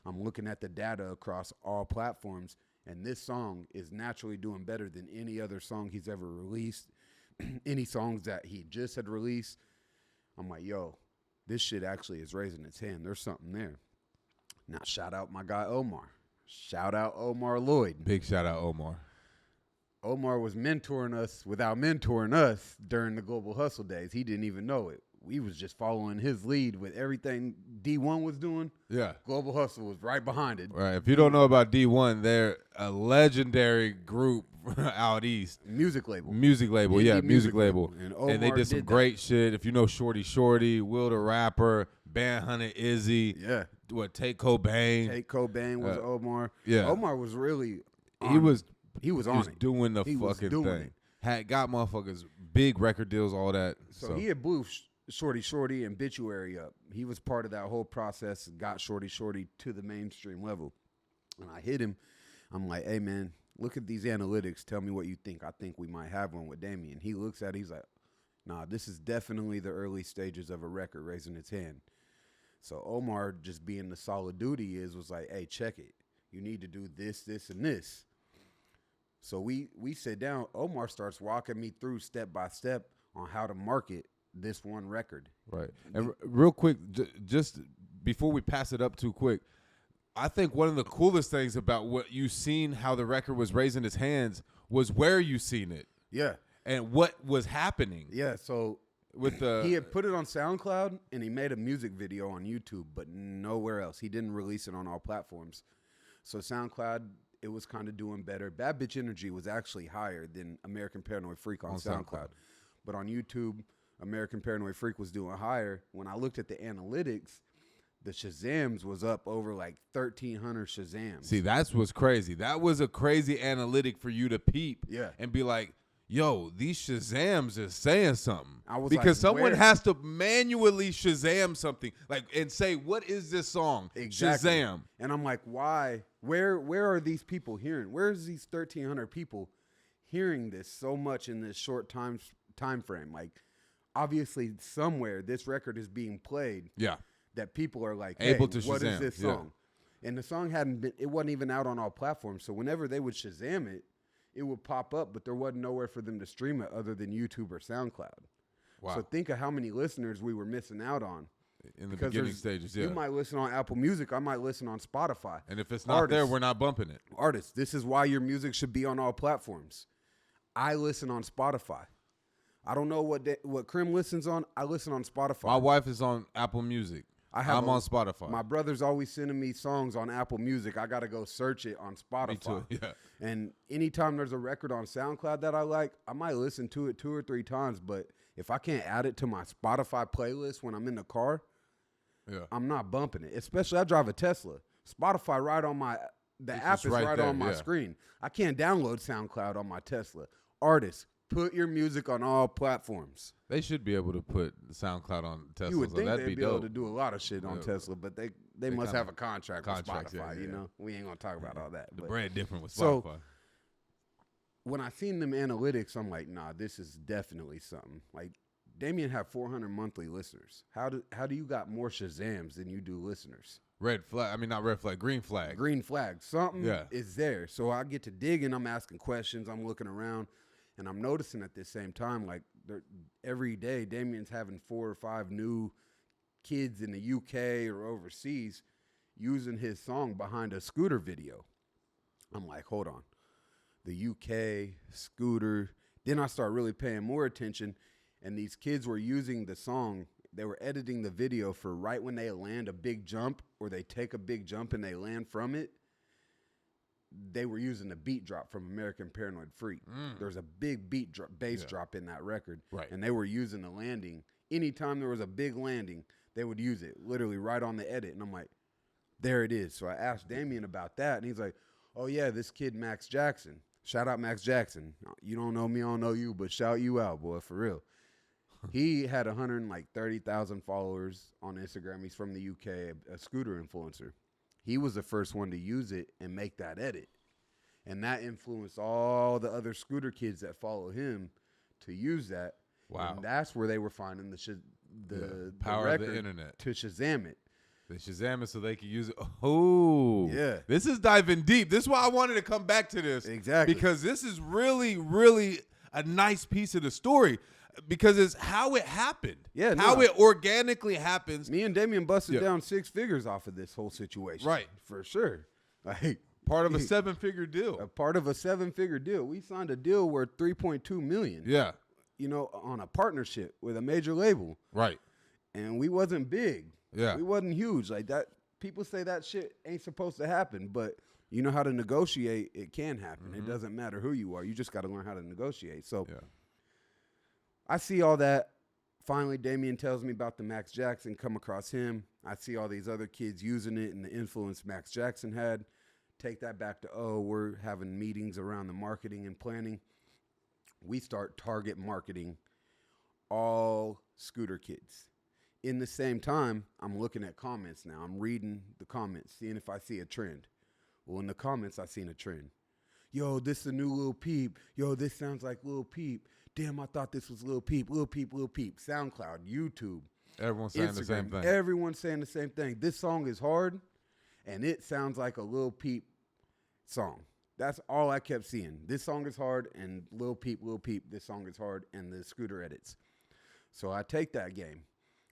Speaker 2: I'm looking at the data across all platforms, and this song is naturally doing better than any other song he's ever released, any songs that he just had released. I'm like, yo, this shit actually is raising its hand. There's something there. Now, shout out my guy Omar. Shout out Omar Lloyd.
Speaker 1: Big shout out, Omar.
Speaker 2: Omar was mentoring us without mentoring us during the Global Hustle days. He didn't even know it. We was just following his lead with everything D1 was doing.
Speaker 1: Yeah.
Speaker 2: Global Hustle was right behind it.
Speaker 1: Right. If you don't know about D1, they're a legendary group out east.
Speaker 2: Music label.
Speaker 1: Music label.
Speaker 2: Indie
Speaker 1: Yeah,
Speaker 2: music
Speaker 1: label.
Speaker 2: And
Speaker 1: they did some great shit. If you know Shorty, Will the Rapper, Band Hunter Izzy.
Speaker 2: Yeah.
Speaker 1: What, Take Cobain.
Speaker 2: Take Cobain was Omar.
Speaker 1: Yeah.
Speaker 2: Omar was really
Speaker 1: He was
Speaker 2: on it.
Speaker 1: doing the
Speaker 2: He was
Speaker 1: fucking
Speaker 2: doing
Speaker 1: thing.
Speaker 2: it.
Speaker 1: Had got motherfuckers big record deals, all that.
Speaker 2: So he had blew Shorty and Obituary up. He was part of that whole process and got Shorty to the mainstream level. And I hit him. I'm like, hey, man, look at these analytics. Tell me what you think. I think we might have one with Damien. He looks at it. He's like, nah, this is definitely the early stages of a record raising its hand. So Omar, just being the solid dude he is, was like, hey, check it. You need to do this, this, and this. So we sit down. Omar starts walking me through step by step on how to market this one record.
Speaker 1: Right. And real quick, just before we pass it up too quick, I think one of the coolest things about what you seen, how the record was raising its hands, was where you seen it.
Speaker 2: Yeah.
Speaker 1: And what was happening.
Speaker 2: Yeah, so
Speaker 1: with the
Speaker 2: he had put it on SoundCloud and he made a music video on YouTube, but nowhere else. He didn't release it on all platforms. So SoundCloud it was kind of doing better. Bad Bitch Energy was actually higher than American Paranoid Freak on SoundCloud. But on YouTube, American Paranoid Freak was doing higher. When I looked at the analytics, the Shazams was up over like 1,300 Shazams.
Speaker 1: See, that's what's crazy. That was a crazy analytic for you to peep and be like, yo, these Shazams is saying something. Because someone has to manually Shazam something and say, what is this song?
Speaker 2: Exactly.
Speaker 1: Shazam.
Speaker 2: And I'm like, why? Where are these people hearing? Where's these 1,300 people hearing this so much in this short time frame? Like, obviously, somewhere this record is being played.
Speaker 1: Yeah.
Speaker 2: That people are like, hey,
Speaker 1: able to Shazam.
Speaker 2: What is this song? Yeah. And the song it wasn't even out on all platforms. So whenever they would Shazam it, it would pop up, but there wasn't nowhere for them to stream it other than YouTube or SoundCloud. Wow. So think of how many listeners we were missing out on.
Speaker 1: In the beginning stages,
Speaker 2: You might listen on Apple Music. I might listen on Spotify.
Speaker 1: And if it's not there, we're not bumping it.
Speaker 2: Artists, this is why your music should be on all platforms. I listen on Spotify. I don't know what Crim listens on. I listen on Spotify.
Speaker 1: My wife is on Apple Music. I'm on Spotify.
Speaker 2: My brother's always sending me songs on Apple Music. I got to go search it on Spotify.
Speaker 1: Me too, yeah.
Speaker 2: And anytime there's a record on SoundCloud that I like, I might listen to it 2 or 3 times. But if I can't add it to my Spotify playlist when I'm in the car, I'm not bumping it. Especially I drive a Tesla. Spotify the app is right on my screen. I can't download SoundCloud on my Tesla. Artists, put your music on all platforms.
Speaker 1: They should be able to put SoundCloud on Tesla.
Speaker 2: You would think
Speaker 1: that'd
Speaker 2: they'd be
Speaker 1: dope.
Speaker 2: able to do a lot of shit on Tesla, but they must have a contract with Spotify, you know? We ain't going to talk about all that.
Speaker 1: The brand different with Spotify.
Speaker 2: So, when I seen them analytics, I'm like, nah, this is definitely something. Like, Damien had 400 monthly listeners. How do you got more Shazams than you do listeners?
Speaker 1: Red flag. I mean, not red flag. Green flag.
Speaker 2: Green flag. Something is there. So I get to digging. I'm asking questions. I'm looking around. And I'm noticing at the same time, like, every day, Damien's having 4 or 5 new kids in the UK or overseas using his song behind a scooter video. I'm like, hold on. The UK, scooter. Then I start really paying more attention, and these kids were using the song. They were editing the video for right when they land a big jump or they take a big jump and they land from it. They were using the beat drop from American Paranoid Freak. There's a big bass drop in that record.
Speaker 1: Right.
Speaker 2: And they were using the landing. Anytime there was a big landing, they would use it literally right on the edit. And I'm like, there it is. So I asked Damien about that. And he's like, oh, yeah, this kid, Max Jackson. Shout out Max Jackson. You don't know me, I don't know you, but shout you out, boy, for real. He had 130,000 followers on Instagram. He's from the UK, a scooter influencer. He was the first one to use it and make that edit. And that influenced all the other scooter kids that follow him to use that.
Speaker 1: Wow.
Speaker 2: And that's where they were finding the
Speaker 1: power of the internet
Speaker 2: to Shazam it.
Speaker 1: They Shazam it so they can use it. Oh.
Speaker 2: Yeah.
Speaker 1: This is diving deep. This is why I wanted to come back to this.
Speaker 2: Exactly.
Speaker 1: Because this is really, really a nice piece of the story. Because it's how it happened.
Speaker 2: Yeah,
Speaker 1: how it organically happens.
Speaker 2: Me and Damien busted down 6 figures off of this whole situation.
Speaker 1: Right.
Speaker 2: For sure. Like,
Speaker 1: part of a 7-figure deal.
Speaker 2: A part of a 7-figure deal. We signed a deal worth $3.2 million.
Speaker 1: Yeah.
Speaker 2: You know, on a partnership with a major label.
Speaker 1: Right.
Speaker 2: And we wasn't big.
Speaker 1: Yeah.
Speaker 2: We wasn't huge. Like that. People say that shit ain't supposed to happen, but you know how to negotiate, it can happen. It doesn't matter who you are. You just got to learn how to negotiate. So I see all that. Finally, Damien tells me about the Max Jackson, come across him. I see all these other kids using it and the influence Max Jackson had. Take that back to, we're having meetings around the marketing and planning. We start target marketing all scooter kids. In the same time, I'm looking at comments now. I'm reading the comments, seeing if I see a trend. Well, in the comments, I seen a trend. Yo, this is a new Lil Peep. Yo, this sounds like Lil Peep. Damn, I thought this was Lil Peep. Lil Peep, Lil Peep. SoundCloud, YouTube.
Speaker 1: Everyone's saying the same thing.
Speaker 2: Everyone's saying the same thing. This song is hard, and it sounds like a Lil Peep song. That's all I kept seeing. This song is hard, and Lil Peep, this song is hard, and the scooter edits. So I take that game.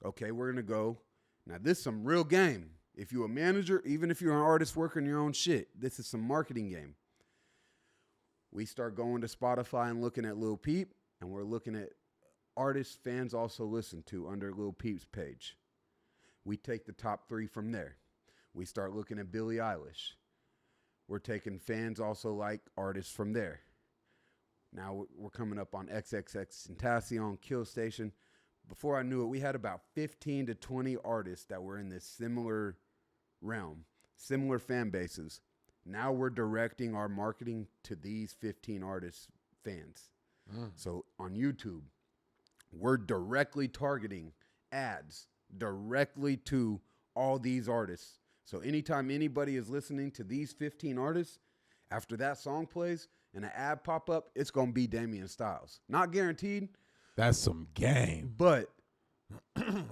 Speaker 2: Okay, we're going to go. Now, this is some real game. If you're a manager, even if you're an artist working your own shit, this is some marketing game. We start going to Spotify and looking at Lil Peep, and we're looking at artists fans also listen to under Lil Peep's page. We take the top 3 from there. We start looking at Billie Eilish. We're taking fans also like artists from there. Now we're coming up on XXXTentacion, Kill Station. Before I knew it, we had about 15 to 20 artists that were in this similar realm, similar fan bases. Now we're directing our marketing to these 15 artists' fans. So on YouTube, we're directly targeting ads directly to all these artists. So anytime anybody is listening to these 15 artists, after that song plays and an ad pop up, it's going to be Damien Styles. Not guaranteed.
Speaker 1: That's some game.
Speaker 2: But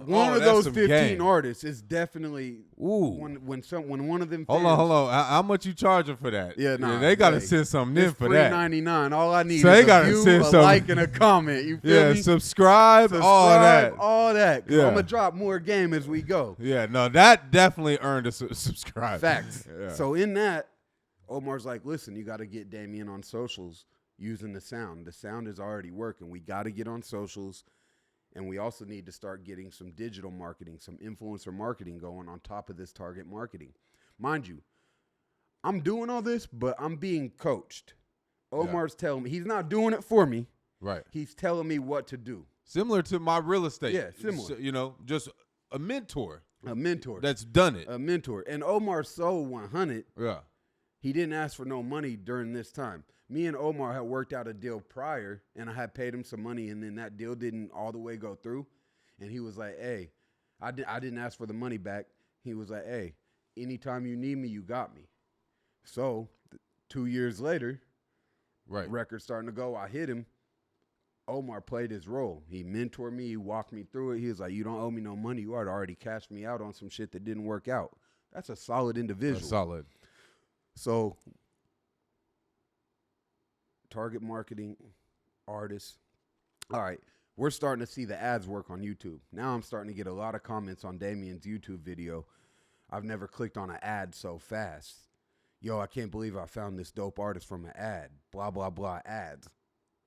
Speaker 2: one of those 15
Speaker 1: game.
Speaker 2: artists is definitely when one of them fans,
Speaker 1: Hold on. How much you charging for that?
Speaker 2: Yeah, nah,
Speaker 1: they got to send something in for that.
Speaker 2: $3.99. All I need
Speaker 1: So
Speaker 2: is
Speaker 1: they
Speaker 2: a view, a like, and a comment. You feel me?
Speaker 1: Subscribe, all that.
Speaker 2: All that.
Speaker 1: Yeah.
Speaker 2: I'm going to drop more game as we go.
Speaker 1: Yeah, no, that definitely earned a subscribe.
Speaker 2: Facts.
Speaker 1: Yeah.
Speaker 2: So in that, Omar's like, listen, you got to get Damien on socials using the sound. The sound is already working. We got to get on socials. And we also need to start getting some digital marketing, some influencer marketing going on top of this target marketing. Mind you, I'm doing all this, but I'm being coached. Omar's telling me, he's not doing it for me.
Speaker 1: Right.
Speaker 2: He's telling me what to do.
Speaker 1: Similar to my real estate.
Speaker 2: Yeah, similar.
Speaker 1: So, just a mentor.
Speaker 2: A mentor.
Speaker 1: That's done it.
Speaker 2: A mentor. And Omar's so 100.
Speaker 1: Yeah.
Speaker 2: He didn't ask for no money during this time. Me and Omar had worked out a deal prior, and I had paid him some money, and then that deal didn't all the way go through. And he was like, hey, I didn't ask for the money back. He was like, hey, anytime you need me, you got me. So 2 years later,
Speaker 1: right,
Speaker 2: record's starting to go. I hit him. Omar played his role. He mentored me. He walked me through it. He was like, you don't owe me no money. You already cashed me out on some shit that didn't work out. That's a solid individual.
Speaker 1: That's solid.
Speaker 2: So target marketing, artists. All right, we're starting to see the ads work on YouTube. Now I'm starting to get a lot of comments on Damien's YouTube video. I've never clicked on an ad so fast. Yo, I can't believe I found this dope artist from an ad. Blah, blah, blah, ads.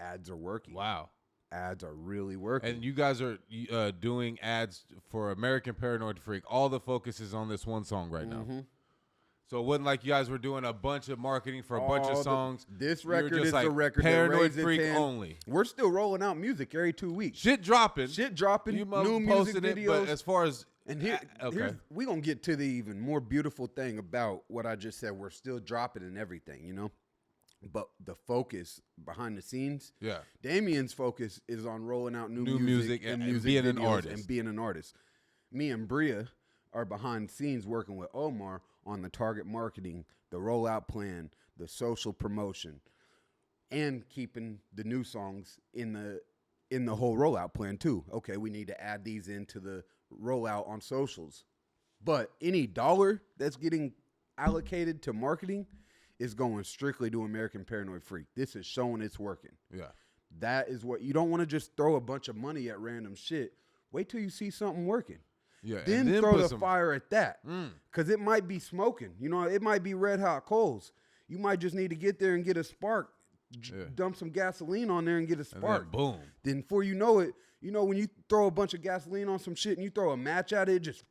Speaker 2: Ads are working.
Speaker 1: Wow.
Speaker 2: Ads are really working.
Speaker 1: And you guys are doing ads for American Paranoid Freak. All the focus is on this one song right now. So it wasn't like you guys were doing a bunch of marketing for a bunch of songs.
Speaker 2: This record
Speaker 1: just
Speaker 2: is
Speaker 1: like
Speaker 2: the record
Speaker 1: Paranoid
Speaker 2: that
Speaker 1: Freak only.
Speaker 2: We're still rolling out music every 2 weeks.
Speaker 1: Shit dropping.
Speaker 2: You
Speaker 1: posted
Speaker 2: new music
Speaker 1: it,
Speaker 2: videos.
Speaker 1: but as far as
Speaker 2: here's we're going to get to the even more beautiful thing about what I just said. We're still dropping and everything, you know? But the focus behind the scenes, Damien's focus is on rolling out new music and being an artist. And being an artist. Me and Bria are behind the scenes working with Omar on the target marketing, the rollout plan, the social promotion, and keeping the new songs in the whole rollout plan too. Okay, we need to add these into the rollout on socials. But any dollar that's getting allocated to marketing is going strictly to American Paranoid Freak. This is showing it's working. Yeah. That is what you don't want to just throw a bunch of money at random shit. Wait till you see something working. Yeah, then throw the fire at that. Because it might be smoking. You know, it might be red hot coals. You might just need to get there and get a spark. Dump some gasoline on there and get a spark.
Speaker 1: And then boom.
Speaker 2: Then before you know it, you know, when you throw a bunch of gasoline on some shit and you throw a match at it, just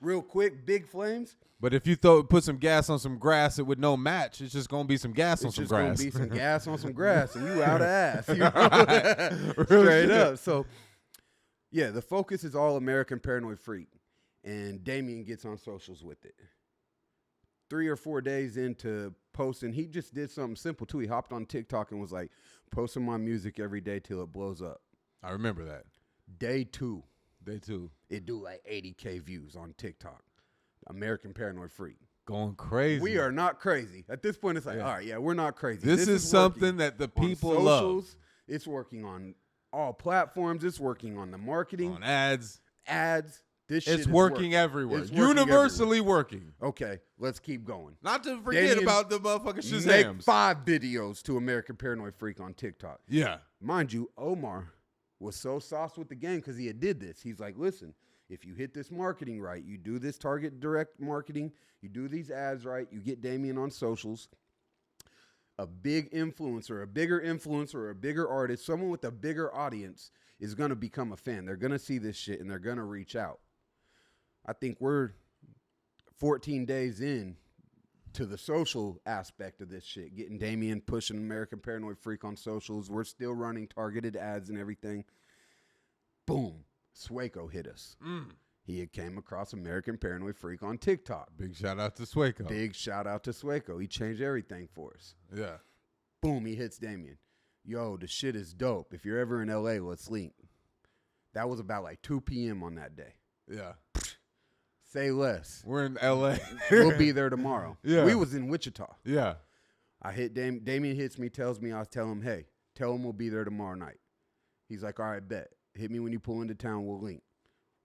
Speaker 2: real quick, big flames.
Speaker 1: But if you put some gas on some grass with no match, it's just gonna be some gas on some grass.
Speaker 2: It's just gonna be some gas on some grass, and you out of ass. You know? Straight up. So, yeah, the focus is all American Paranoid Freak, and Damien gets on socials with it. 3 or 4 days into posting, he just did something simple too. He hopped on TikTok and was like, posting my music every day till it blows up.
Speaker 1: I remember that.
Speaker 2: Day two,
Speaker 1: it
Speaker 2: do like 80K views on TikTok. American Paranoid Freak.
Speaker 1: Going crazy.
Speaker 2: We are not crazy. At this point, it's like, all right, yeah, we're not crazy.
Speaker 1: This is something that the people love.
Speaker 2: It's working on all platforms. It's working on the marketing.
Speaker 1: On ads.
Speaker 2: This shit
Speaker 1: is working everywhere.
Speaker 2: It's
Speaker 1: universally working.
Speaker 2: Okay, let's keep going.
Speaker 1: Not to forget about the motherfucking Shazams.
Speaker 2: Make 5 videos to American Paranoid Freak on TikTok.
Speaker 1: Yeah.
Speaker 2: Mind you, Omar was so sauced with the game because he had did this. He's like, listen, if you hit this marketing right, you do this target direct marketing, you do these ads right, you get Damien on socials, a big influencer, a bigger artist, someone with a bigger audience is going to become a fan. They're going to see this shit and they're going to reach out. I think we're 14 days in. to the social aspect of this shit, getting Damien pushing American Paranoid Freak on socials. We're still running targeted ads and everything. Boom. Swaco hit us. He had came across American Paranoid Freak on TikTok.
Speaker 1: Big shout out to Swaco.
Speaker 2: Big shout out to Swaco. He changed everything for us.
Speaker 1: Yeah.
Speaker 2: Boom, he hits Damien. Yo, the shit is dope. If you're ever in LA, let's link. That was about like 2 p.m. on that day.
Speaker 1: Yeah.
Speaker 2: Say less.
Speaker 1: We're in LA.
Speaker 2: We'll be there tomorrow.
Speaker 1: Yeah.
Speaker 2: We was in Wichita.
Speaker 1: Yeah.
Speaker 2: I hit Damien hits me, tells me, I tell him, hey, tell him we'll be there tomorrow night. He's like, all right, bet. Hit me when you pull into town, we'll link.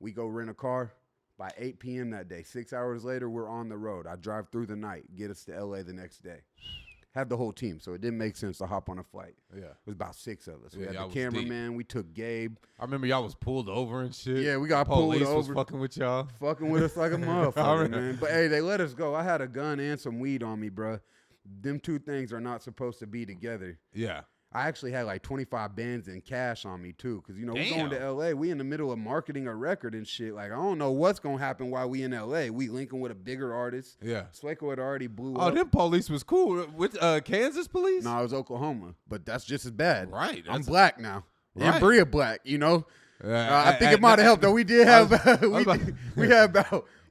Speaker 2: We go rent a car. By 8 p.m. that day, 6 hours later, we're on the road. I drive through the night, get us to L.A. the next day. Had the whole team, so it didn't make sense to hop on a flight.
Speaker 1: Yeah.
Speaker 2: It was about 6 of us. We
Speaker 1: Yeah,
Speaker 2: had the cameraman. We took Gabe.
Speaker 1: I remember y'all was pulled over and shit.
Speaker 2: Yeah, we got pulled
Speaker 1: Police
Speaker 2: over.
Speaker 1: was fucking with y'all.
Speaker 2: Fucking with us like a motherfucker, man. But, hey, they let us go. I had a gun and some weed on me, bro. Them two things are not supposed to be together.
Speaker 1: Yeah.
Speaker 2: I actually had like 25 bands in cash on me, too. Because, you know, we going to L.A. We in the middle of marketing a record and shit. Like, I don't know what's going to happen while we in L.A. We linking with a bigger artist.
Speaker 1: Yeah.
Speaker 2: Swaco had already blew
Speaker 1: up. Oh, them police was cool. With Kansas police?
Speaker 2: No, it was Oklahoma. But that's just as bad.
Speaker 1: Right.
Speaker 2: I'm black now.
Speaker 1: Right.
Speaker 2: And Bria black, you know. I think it might have helped, though. We did have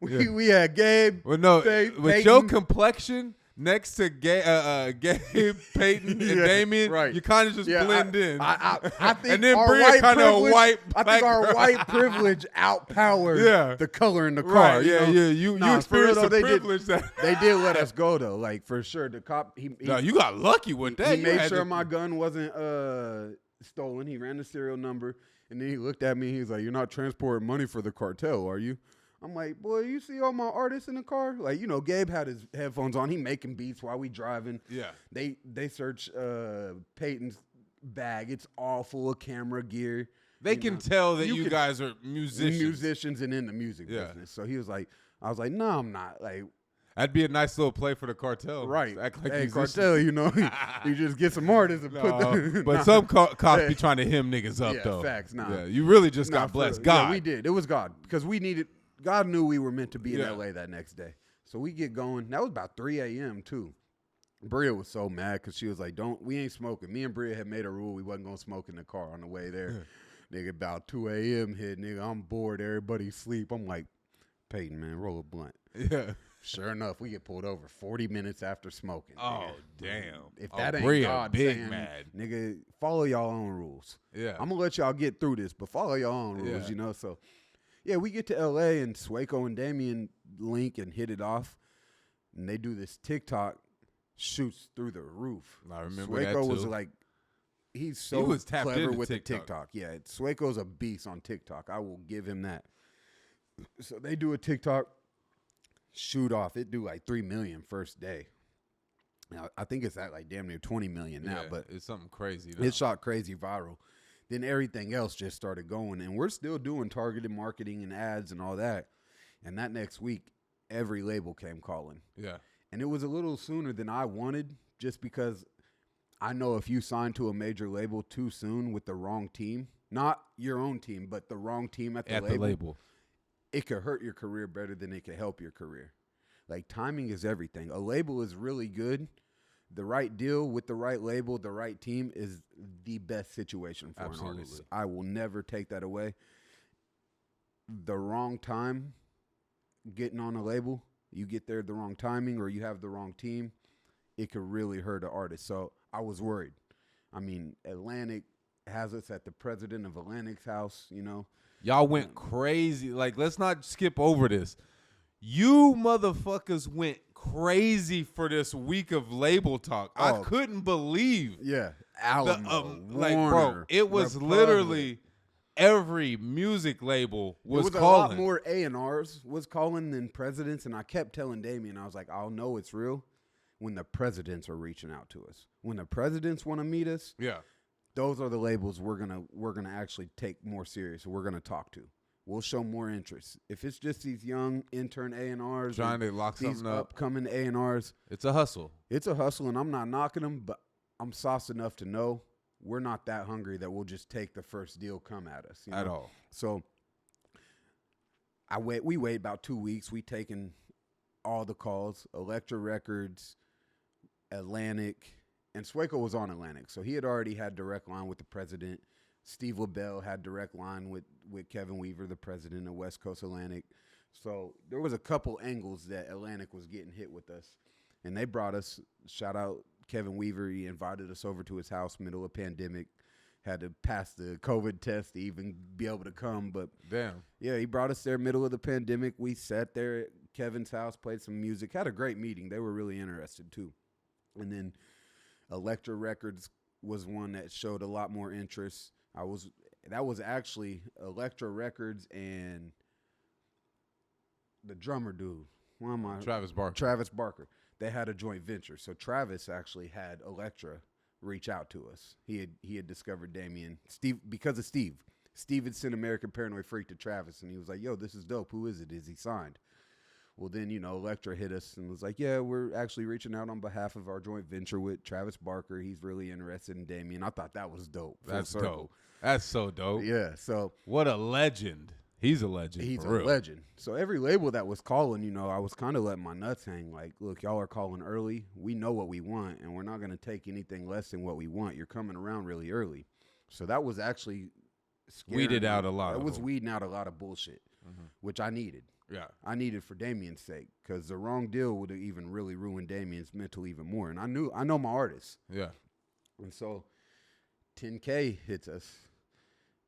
Speaker 2: we had Gabe.
Speaker 1: Well, no,
Speaker 2: Peyton.
Speaker 1: with your complexion next to Gabe, Peyton, and Damien,
Speaker 2: right.
Speaker 1: you kind of just blend in.
Speaker 2: I think
Speaker 1: and then
Speaker 2: our
Speaker 1: Bria kind of a white.
Speaker 2: I think our white privilege outpowered the color in the car.
Speaker 1: Right,
Speaker 2: you know?
Speaker 1: You experienced the privilege
Speaker 2: they did let us go though, like for sure. The cop,
Speaker 1: no, you got lucky with that.
Speaker 2: He made sure my gun wasn't stolen. He ran the serial number, and then he looked at me. He was like, "You're not transporting money for the cartel, are you?" I'm like, boy, you see all my artists in the car? Like, you know, Gabe had his headphones on. He making beats while we driving.
Speaker 1: Yeah.
Speaker 2: They search Peyton's bag. It's all full of camera gear.
Speaker 1: They can tell that you guys are musicians.
Speaker 2: Musicians and in the music business. So he was like, I was like, no, I'm not. Like,
Speaker 1: that'd be a nice little play for the cartel.
Speaker 2: Right.
Speaker 1: Act like
Speaker 2: hey, cartel, you know, you just get some artists and put them.
Speaker 1: But some cops be trying to hem niggas up, though.
Speaker 2: Facts,
Speaker 1: Yeah, you really just got blessed. God.
Speaker 2: Yeah, we did. It was God. Because we needed... God knew we were meant to be in L.A. that next day. So we get going. That was about 3 a.m. too. Bria was so mad because she was like, we ain't smoking. Me and Bria had made a rule we wasn't going to smoke in the car on the way there. Nigga, about 2 a.m. hit, nigga, I'm bored. Everybody sleep. I'm like, Peyton, man, roll a blunt.
Speaker 1: Yeah.
Speaker 2: Sure enough, we get pulled over 40 minutes after smoking.
Speaker 1: Oh,
Speaker 2: nigga.
Speaker 1: damn.
Speaker 2: If that ain't
Speaker 1: Bria,
Speaker 2: God
Speaker 1: big
Speaker 2: saying,
Speaker 1: mad.
Speaker 2: Nigga, follow y'all own rules.
Speaker 1: Yeah.
Speaker 2: I'm going to let y'all get through this, but follow your own rules, you know? So, yeah, we get to L.A. and Swaco and Damien link and hit it off. And they do this TikTok, shoots through the roof.
Speaker 1: I remember
Speaker 2: Swaco
Speaker 1: that too.
Speaker 2: was like, he was
Speaker 1: tapped
Speaker 2: clever
Speaker 1: into
Speaker 2: with
Speaker 1: TikTok.
Speaker 2: the TikTok. Yeah, Swaco's a beast on TikTok. I will give him that. So they do a TikTok, shoot off. It do like 3 million first day. Now, I think it's at like damn near 20 million now, but
Speaker 1: it's something crazy now.
Speaker 2: It shot crazy viral. Then everything else just started going, and we're still doing targeted marketing and ads and all that. And that next week, every label came calling.
Speaker 1: Yeah.
Speaker 2: And it was a little sooner than I wanted, just because I know if you sign to a major label too soon with the wrong team, not your own team, but the wrong team at the label, it could hurt your career better than it could help your career. Like, timing is everything. A label is really good. The right deal with the right label, the right team is the best situation for an artist. I will never take that away. The wrong time getting on a label, you get there at the wrong timing or you have the wrong team, it could really hurt an artist. So I was worried. I mean, Atlantic has us at the president of Atlantic's house, you know.
Speaker 1: Y'all went crazy. Like, let's not skip over this. You motherfuckers went crazy for this week of label talk. I couldn't believe.
Speaker 2: Yeah. Alamo,
Speaker 1: like,
Speaker 2: Warner,
Speaker 1: bro, it was
Speaker 2: Republic.
Speaker 1: Literally every music label was calling.
Speaker 2: A lot more A&Rs was calling than presidents, and I kept telling Damien, I was like, I'll know it's real when the presidents are reaching out to us. When the presidents want to meet us, those are the labels we're gonna actually take more serious. We're gonna talk to. We'll show more interest. If it's just these young intern A&Rs
Speaker 1: trying to lock
Speaker 2: these
Speaker 1: something up,
Speaker 2: upcoming A&Rs,
Speaker 1: it's a hustle.
Speaker 2: It's a hustle, and I'm not knocking them, but I'm sauce enough to know we're not that hungry that we'll just take the first deal come at us. You know?
Speaker 1: At all.
Speaker 2: So we wait about 2 weeks. We taking all the calls. Elektra Records, Atlantic, and Swaco was on Atlantic, so he had already had direct line with the president. Steve LaBelle had direct line with Kevin Weaver, the president of West Coast Atlantic. So there was a couple angles that Atlantic was getting hit with us. And they brought us, shout out Kevin Weaver, he invited us over to his house, middle of pandemic. Had to pass the COVID test to even be able to come. But
Speaker 1: damn.
Speaker 2: Yeah, he brought us there middle of the pandemic. We sat there at Kevin's house, played some music, had a great meeting. They were really interested too. And then Elektra Records was one that showed a lot more interest. That was actually Elektra Records and the drummer dude.
Speaker 1: Travis Barker.
Speaker 2: Travis Barker. They had a joint venture. So Travis actually had Elektra reach out to us. He had discovered Damien. Because of Steve. Steve had sent American Paranoid Freak to Travis, and he was like, yo, this is dope. Who is it? Is he signed? Well, then, Elektra hit us and was like, yeah, we're actually reaching out on behalf of our joint venture with Travis Barker. He's really interested in Damien. I thought that was dope.
Speaker 1: That's dope. That's so dope.
Speaker 2: Yeah, so.
Speaker 1: What a legend. He's a legend.
Speaker 2: He's
Speaker 1: for
Speaker 2: a
Speaker 1: real.
Speaker 2: legend. So every label that was calling, I was kind of letting my nuts hang. Like, look, y'all are calling early. We know what we want, and we're not going to take anything less than what we want. You're coming around really early. So that was actually
Speaker 1: weeded out a lot.
Speaker 2: That was weeding out a lot of bullshit, which I needed.
Speaker 1: Yeah.
Speaker 2: I needed for Damien's sake, because the wrong deal would have even really ruined Damien's mental even more. And I know my artists.
Speaker 1: Yeah.
Speaker 2: And so 10K hits us.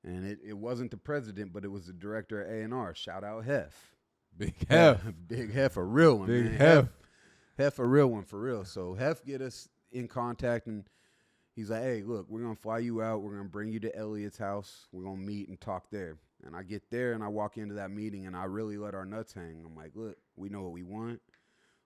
Speaker 2: And it wasn't the president, but it was the director of A&R. Shout out Hef.
Speaker 1: Big Hef.
Speaker 2: Big Hef, a real one,
Speaker 1: Big
Speaker 2: man.
Speaker 1: Hef.
Speaker 2: Hef, a real one, for real. So Hef get us in contact, and he's like, hey, look, we're going to fly you out. We're going to bring you to Elliot's house. We're going to meet and talk there. And I get there, and I walk into that meeting, and I really let our nuts hang. I'm like, look, we know what we want.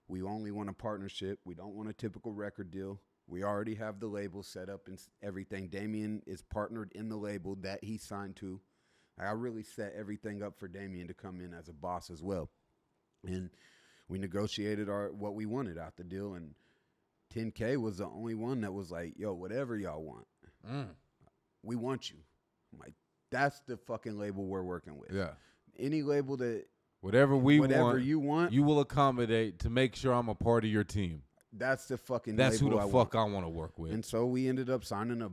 Speaker 2: We only want a partnership. We don't want a typical record deal. We already have the label set up and everything. Damien is partnered in the label that he signed to. I really set everything up for Damien to come in as a boss as well. And we negotiated what we wanted out the deal. And 10K was the only one that was like, yo, whatever y'all want, we want you. I'm like, that's the fucking label we're working with.
Speaker 1: Yeah.
Speaker 2: Any label that
Speaker 1: whatever
Speaker 2: you want,
Speaker 1: you will accommodate to make sure I'm a part of your team.
Speaker 2: That's the fucking
Speaker 1: That's
Speaker 2: label
Speaker 1: who the fuck I want to work with.
Speaker 2: And so we ended up signing a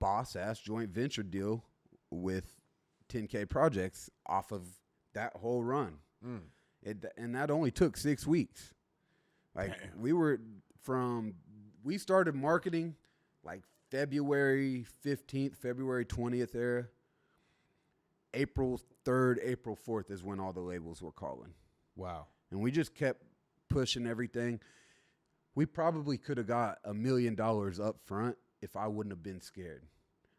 Speaker 2: boss-ass joint venture deal with 10K Projects off of that whole run. And that only took 6 weeks. Like,
Speaker 1: damn.
Speaker 2: We started marketing like February 15th, February 20th era. April 3rd, April 4th is when all the labels were calling.
Speaker 1: Wow.
Speaker 2: And we just kept pushing everything. We probably could have got $1 million up front if I wouldn't have been scared.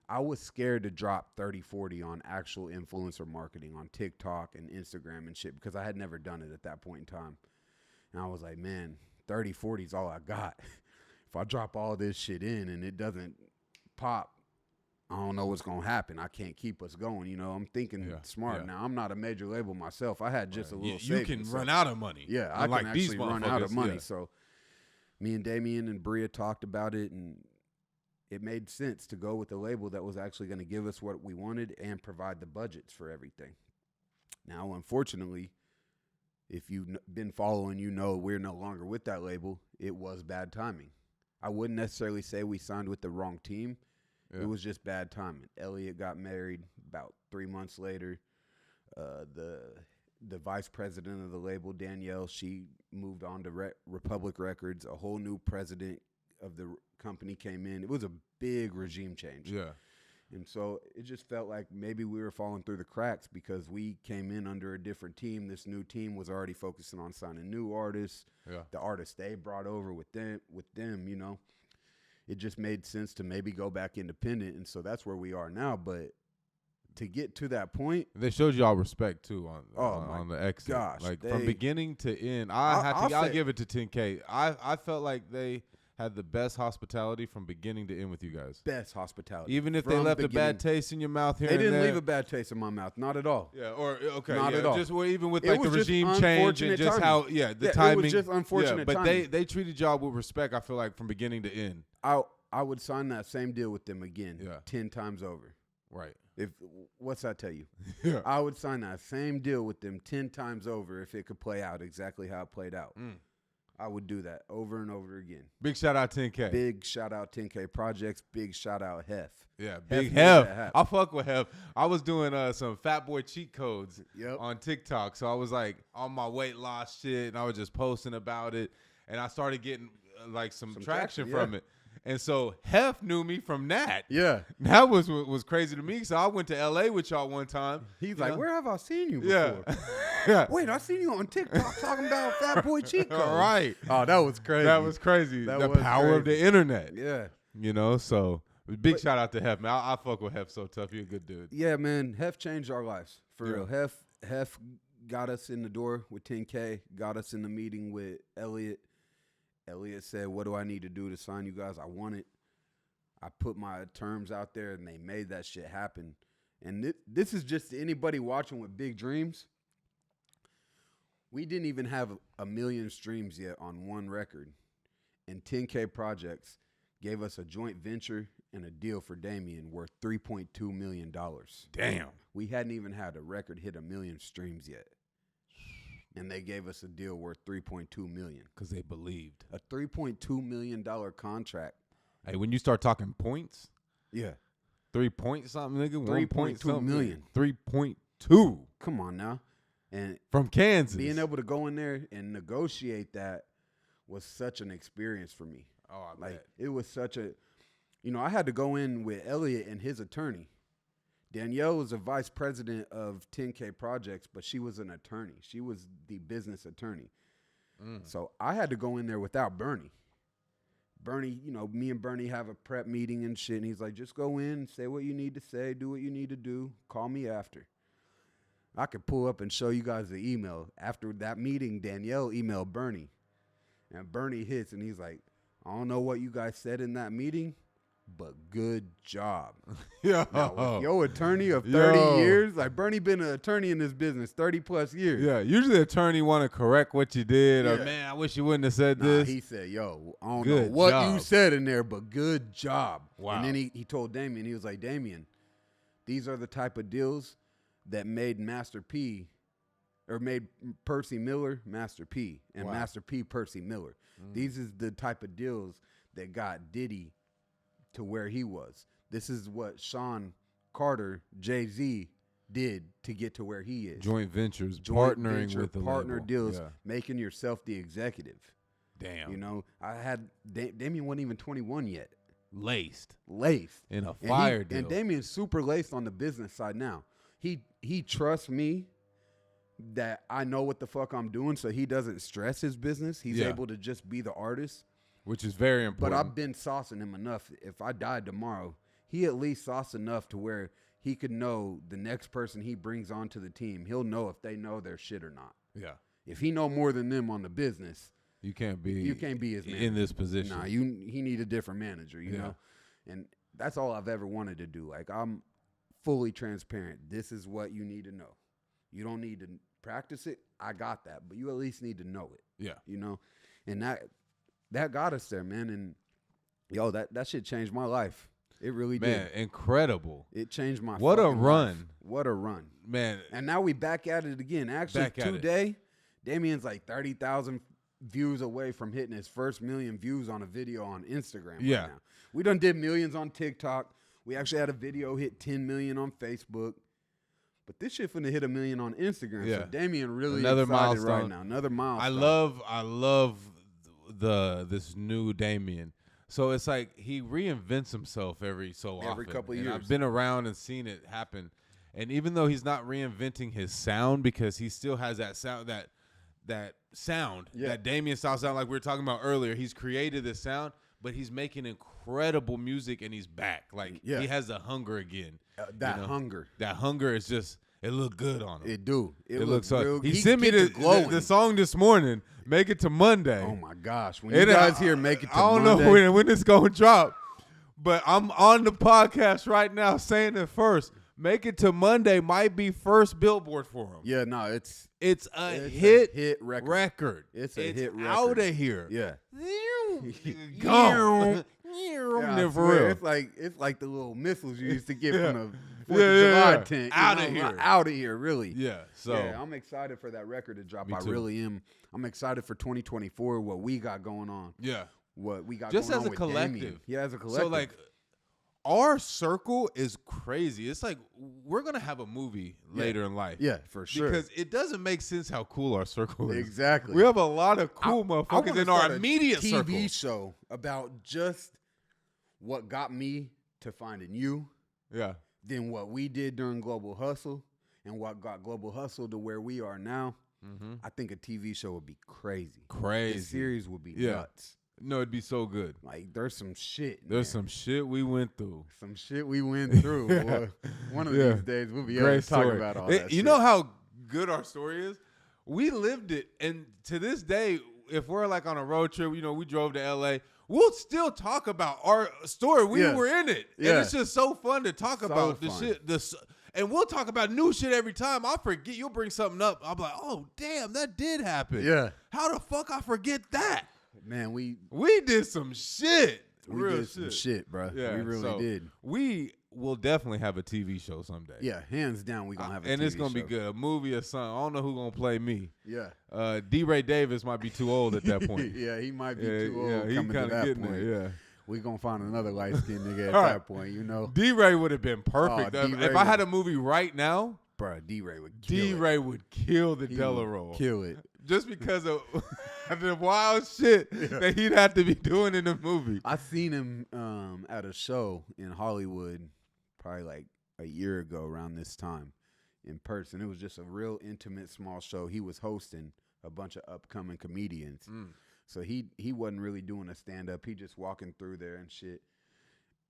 Speaker 2: I was scared to drop 30, 40 on actual influencer marketing on TikTok and Instagram and shit, because I had never done it at that point in time. And I was like, man, 30, 40 is all I got. If I drop all this shit in and it doesn't pop, I don't know what's going to happen. I can't keep us going. I'm thinking smart now. I'm not a major label myself. I had just a little
Speaker 1: You can run out of money.
Speaker 2: Yeah, I can actually run out of money. So me and Damien and Bria talked about it, and it made sense to go with a label that was actually going to give us what we wanted and provide the budgets for everything. Now, unfortunately, if you've been following, we're no longer with that label. It was bad timing. I wouldn't necessarily say we signed with the wrong team. Yeah. It was just bad timing. Elliot got married about 3 months later. The vice president of the label, Danielle, she moved on to Republic Records. A whole new president of the company came in. It was a big regime change. Yeah. And so it just felt like maybe we were falling through the cracks because we came in under a different team. This new team was already focusing on signing new artists. Yeah. The artists they brought over with them, it just made sense to maybe go back independent. And so that's where we are now. But to get to that point,
Speaker 1: they showed y'all respect too on the exit.
Speaker 2: Gosh,
Speaker 1: from beginning to end, I'll give it to 10K. I felt like they had the best hospitality from beginning to end with you guys.
Speaker 2: Best hospitality.
Speaker 1: Even if they left a bad taste in your mouth here and there.
Speaker 2: They didn't leave a bad taste in my mouth. Not at all.
Speaker 1: Yeah, okay.
Speaker 2: Not at all.
Speaker 1: Just even with like the regime change and just timing. The timing.
Speaker 2: It was just unfortunate timing.
Speaker 1: But they treated y'all with respect, I feel like, from beginning to end.
Speaker 2: I would sign that same deal with them again 10 times over.
Speaker 1: Right.
Speaker 2: What's that tell you?
Speaker 1: Yeah.
Speaker 2: I would sign that same deal with them 10 times over if it could play out exactly how it played out. I would do that over and over again.
Speaker 1: Big shout out 10K.
Speaker 2: Big shout out 10K Projects. Big shout out Hef.
Speaker 1: Yeah,
Speaker 2: Hef
Speaker 1: big
Speaker 2: made
Speaker 1: Hef.
Speaker 2: that happen.
Speaker 1: I fuck with Hef. I was doing some Fat Boy cheat codes
Speaker 2: Yep.
Speaker 1: on TikTok. So I was like on my weight loss shit and I was just posting about it. And I started getting like some traction from it. And so Hef knew me from that.
Speaker 2: Yeah.
Speaker 1: That was crazy to me. So I went to LA with y'all one time.
Speaker 2: He's like, where have I seen you
Speaker 1: Yeah.
Speaker 2: before?
Speaker 1: Yeah.
Speaker 2: Wait, I seen you on TikTok talking about Fat Boy cheat codes.
Speaker 1: All right.
Speaker 2: Oh, that was crazy.
Speaker 1: That was crazy.
Speaker 2: That
Speaker 1: the
Speaker 2: was
Speaker 1: power of
Speaker 2: crazy.
Speaker 1: the internet.
Speaker 2: Yeah.
Speaker 1: You know, so big shout out to Hef, man. I fuck with Hef so tough. You're a good dude.
Speaker 2: Yeah, man. Hef changed our lives. For
Speaker 1: Yeah.
Speaker 2: real. Hef got us in the door with 10K, got us in the meeting with Elliot. Elliot said, what do I need to do to sign you guys? I want it. I put my terms out there, and they made that shit happen. And this is just anybody watching with big dreams. We didn't even have a million streams yet on one record. And 10K Projects gave us a joint venture and a deal for Damien worth $3.2 million.
Speaker 1: Damn.
Speaker 2: We hadn't even had a record hit 1 million streams yet. And they gave us a deal worth $3.2 million.
Speaker 1: Because they believed.
Speaker 2: A $3.2 million contract.
Speaker 1: Hey, when you start talking points,
Speaker 2: Yeah.
Speaker 1: 3 point something, nigga.
Speaker 2: 3.2 million.
Speaker 1: 3.2
Speaker 2: Come on now. And
Speaker 1: from Kansas.
Speaker 2: being able to go in there and negotiate that was such an experience for me.
Speaker 1: Oh, I
Speaker 2: Like,
Speaker 1: bet.
Speaker 2: it was such a, I had to go in with Elliot and his attorney. Danielle was a vice president of 10K Projects, but she was an attorney. She was the business attorney. So I had to go in there without Bernie. Bernie, me and Bernie have a prep meeting and shit, and he's like, just go in, say what you need to say, do what you need to do, call me after. I could pull up and show you guys the email. After that meeting, Danielle emailed Bernie, and Bernie hits, and he's like, I don't know what you guys said in that meeting, but good job.
Speaker 1: Yeah.
Speaker 2: Now, with your attorney of 30 years, like Bernie been an attorney in this business 30 plus years.
Speaker 1: Yeah. Usually the attorney want to correct what you did or,
Speaker 2: Yeah.
Speaker 1: man, I wish you wouldn't have said
Speaker 2: Nah,
Speaker 1: this.
Speaker 2: he said, yo, I don't
Speaker 1: Good
Speaker 2: know what
Speaker 1: job.
Speaker 2: you said in there, but good job.
Speaker 1: Wow.
Speaker 2: And then he told Damien, he was like, Damien, these are the type of deals that made Master P, or made Percy Miller Master P, and
Speaker 1: Wow.
Speaker 2: Master P Percy Miller. These is the type of deals that got Diddy to where he was. This is what Sean Carter, Jay-Z, did to get to where he is.
Speaker 1: Joint ventures,
Speaker 2: Joint
Speaker 1: partnering
Speaker 2: venture,
Speaker 1: with the
Speaker 2: partner
Speaker 1: label.
Speaker 2: deals,
Speaker 1: Yeah.
Speaker 2: making yourself the executive.
Speaker 1: Damn.
Speaker 2: I had Damien wasn't even 21 yet.
Speaker 1: Laced
Speaker 2: Laced.
Speaker 1: in a
Speaker 2: And
Speaker 1: fire deal.
Speaker 2: And Damien's super laced on the business side now. He trusts me that I know what the fuck I'm doing, so he doesn't stress his business. He's
Speaker 1: Yeah.
Speaker 2: able to just be the artist.
Speaker 1: which is very
Speaker 2: But
Speaker 1: important.
Speaker 2: I've been saucing him enough. If I died tomorrow, he at least sauced enough to where he could know the next person he brings onto the team. He'll know if they know their shit or not.
Speaker 1: Yeah.
Speaker 2: If he know more than them on the business,
Speaker 1: You can't be
Speaker 2: his manager.
Speaker 1: in this position.
Speaker 2: Nah, he need a different manager, you
Speaker 1: Yeah.
Speaker 2: know? And that's all I've ever wanted to do. Like, I'm fully transparent. This is what you need to know. You don't need to practice it. I got that. But you at least need to know it.
Speaker 1: Yeah.
Speaker 2: You know? And that got us there, man. And, yo, that shit changed my life. It really
Speaker 1: Man,
Speaker 2: did.
Speaker 1: incredible.
Speaker 2: It changed my
Speaker 1: What a
Speaker 2: fucking
Speaker 1: run.
Speaker 2: life. What a run.
Speaker 1: Man,
Speaker 2: And now we back at it again. Actually,
Speaker 1: Back at it.
Speaker 2: today, Damien's like 30,000 views away from hitting his first million views on a video on Instagram
Speaker 1: Yeah.
Speaker 2: right now. We done did millions on TikTok. We actually had a video hit 10 million on Facebook. But this shit finna hit 1 million on Instagram.
Speaker 1: Yeah.
Speaker 2: So Damien really
Speaker 1: Another
Speaker 2: excited right
Speaker 1: milestone.
Speaker 2: now. Another milestone.
Speaker 1: I love this new Damien. So it's like he reinvents himself every so often.
Speaker 2: Every couple
Speaker 1: And
Speaker 2: years.
Speaker 1: I've been around and seen it happen. And even though he's not reinventing his sound, because he still has that sound, that sound,
Speaker 2: Yeah.
Speaker 1: that Damien style sound like we were talking about earlier. He's created this sound, but he's making incredible music and he's back. Like
Speaker 2: Yeah.
Speaker 1: he has the hunger again.
Speaker 2: that
Speaker 1: you know?
Speaker 2: hunger.
Speaker 1: That hunger is just, it looked good on him.
Speaker 2: It do.
Speaker 1: It looks like
Speaker 2: real.
Speaker 1: he sent me
Speaker 2: gets it glowing.
Speaker 1: the song this morning. Make it to Monday.
Speaker 2: Oh my gosh! When
Speaker 1: It-
Speaker 2: you guys here, make it to
Speaker 1: I don't
Speaker 2: Monday.
Speaker 1: know when it's gonna drop, but I'm on the podcast right now saying it first. Make it to Monday might be first Billboard for him.
Speaker 2: Yeah, no, it's
Speaker 1: It's a
Speaker 2: It's a
Speaker 1: hit,
Speaker 2: hit record.
Speaker 1: record.
Speaker 2: It's a hit record.
Speaker 1: out of here.
Speaker 2: yeah.
Speaker 1: Gone. vroom,
Speaker 2: I
Speaker 1: for
Speaker 2: swear,
Speaker 1: real.
Speaker 2: It's like the little missiles you used to get from the 4th
Speaker 1: Yeah,
Speaker 2: of July
Speaker 1: yeah.
Speaker 2: tent.
Speaker 1: Out of here.
Speaker 2: Out of here, really.
Speaker 1: Yeah. So
Speaker 2: Yeah, I'm excited for that record to drop.
Speaker 1: Me
Speaker 2: I
Speaker 1: too.
Speaker 2: really am. I'm excited for 2024, what we got going on.
Speaker 1: yeah.
Speaker 2: What we got
Speaker 1: Just
Speaker 2: going
Speaker 1: as
Speaker 2: on
Speaker 1: a
Speaker 2: with
Speaker 1: collective.
Speaker 2: Damien. Yeah, as a collective.
Speaker 1: So like, our circle is crazy. It's like we're gonna have a movie later in life.
Speaker 2: Yeah, for sure.
Speaker 1: Because it doesn't make sense how cool our circle is.
Speaker 2: Exactly.
Speaker 1: We have a lot of cool
Speaker 2: I
Speaker 1: motherfuckers
Speaker 2: wanna
Speaker 1: in our
Speaker 2: start a
Speaker 1: immediate
Speaker 2: TV
Speaker 1: circle.
Speaker 2: show about just what got me to finding you,
Speaker 1: Yeah.
Speaker 2: then what we did during Global Hustle, and what got Global Hustle to where we are now.
Speaker 1: Mm-hmm.
Speaker 2: I think a TV show would be crazy.
Speaker 1: Crazy.
Speaker 2: The series would be
Speaker 1: Yeah.
Speaker 2: nuts.
Speaker 1: No, it'd be so good.
Speaker 2: Like there's some shit.
Speaker 1: There's
Speaker 2: man.
Speaker 1: some shit we went through.
Speaker 2: Some shit we went through. Boy. One of
Speaker 1: Yeah.
Speaker 2: these days we'll be able
Speaker 1: Great
Speaker 2: to talk
Speaker 1: story.
Speaker 2: about all
Speaker 1: It-
Speaker 2: that.
Speaker 1: you
Speaker 2: shit.
Speaker 1: know how good our story is? We lived it, and to this day, if we're like on a road trip, we drove to LA, we'll still talk about our story. We
Speaker 2: Yeah.
Speaker 1: were in it.
Speaker 2: Yeah.
Speaker 1: And it's just so fun to talk
Speaker 2: So
Speaker 1: about the
Speaker 2: fun.
Speaker 1: shit. And we'll talk about new shit every time. I forget. You'll bring something up. I'm like, oh, damn, that did happen.
Speaker 2: Yeah.
Speaker 1: How the fuck I forget that?
Speaker 2: Man, we
Speaker 1: did some shit. Real
Speaker 2: did some shit, bro.
Speaker 1: Yeah,
Speaker 2: we really
Speaker 1: so
Speaker 2: did.
Speaker 1: We will definitely have a TV show someday.
Speaker 2: Yeah, hands down, we gonna have a
Speaker 1: and
Speaker 2: TV
Speaker 1: it's gonna be
Speaker 2: show.
Speaker 1: good. A movie or something. I don't know who's gonna play me.
Speaker 2: Yeah.
Speaker 1: D. Ray Davis might be too old at that point.
Speaker 2: Yeah, he might be
Speaker 1: yeah,
Speaker 2: too old.
Speaker 1: yeah, he
Speaker 2: coming to
Speaker 1: kind of
Speaker 2: that
Speaker 1: getting
Speaker 2: point.
Speaker 1: there. Yeah,
Speaker 2: We gonna find another light skinned nigga at
Speaker 1: All
Speaker 2: that
Speaker 1: right.
Speaker 2: point, you know.
Speaker 1: D. Ray would have been perfect.
Speaker 2: Oh, D-Ray
Speaker 1: if I had a movie right now,
Speaker 2: Bro, D-Ray would kill
Speaker 1: D.
Speaker 2: it.
Speaker 1: Ray would kill the
Speaker 2: He
Speaker 1: Dela
Speaker 2: would
Speaker 1: role.
Speaker 2: Kill it.
Speaker 1: Just because of the wild shit that he'd have to be doing in the movie.
Speaker 2: I seen him at a show in Hollywood probably like a year ago around this time in person. It was just a real intimate small show. He was hosting a bunch of upcoming comedians. So he wasn't really doing a stand-up. He just walking through there and shit.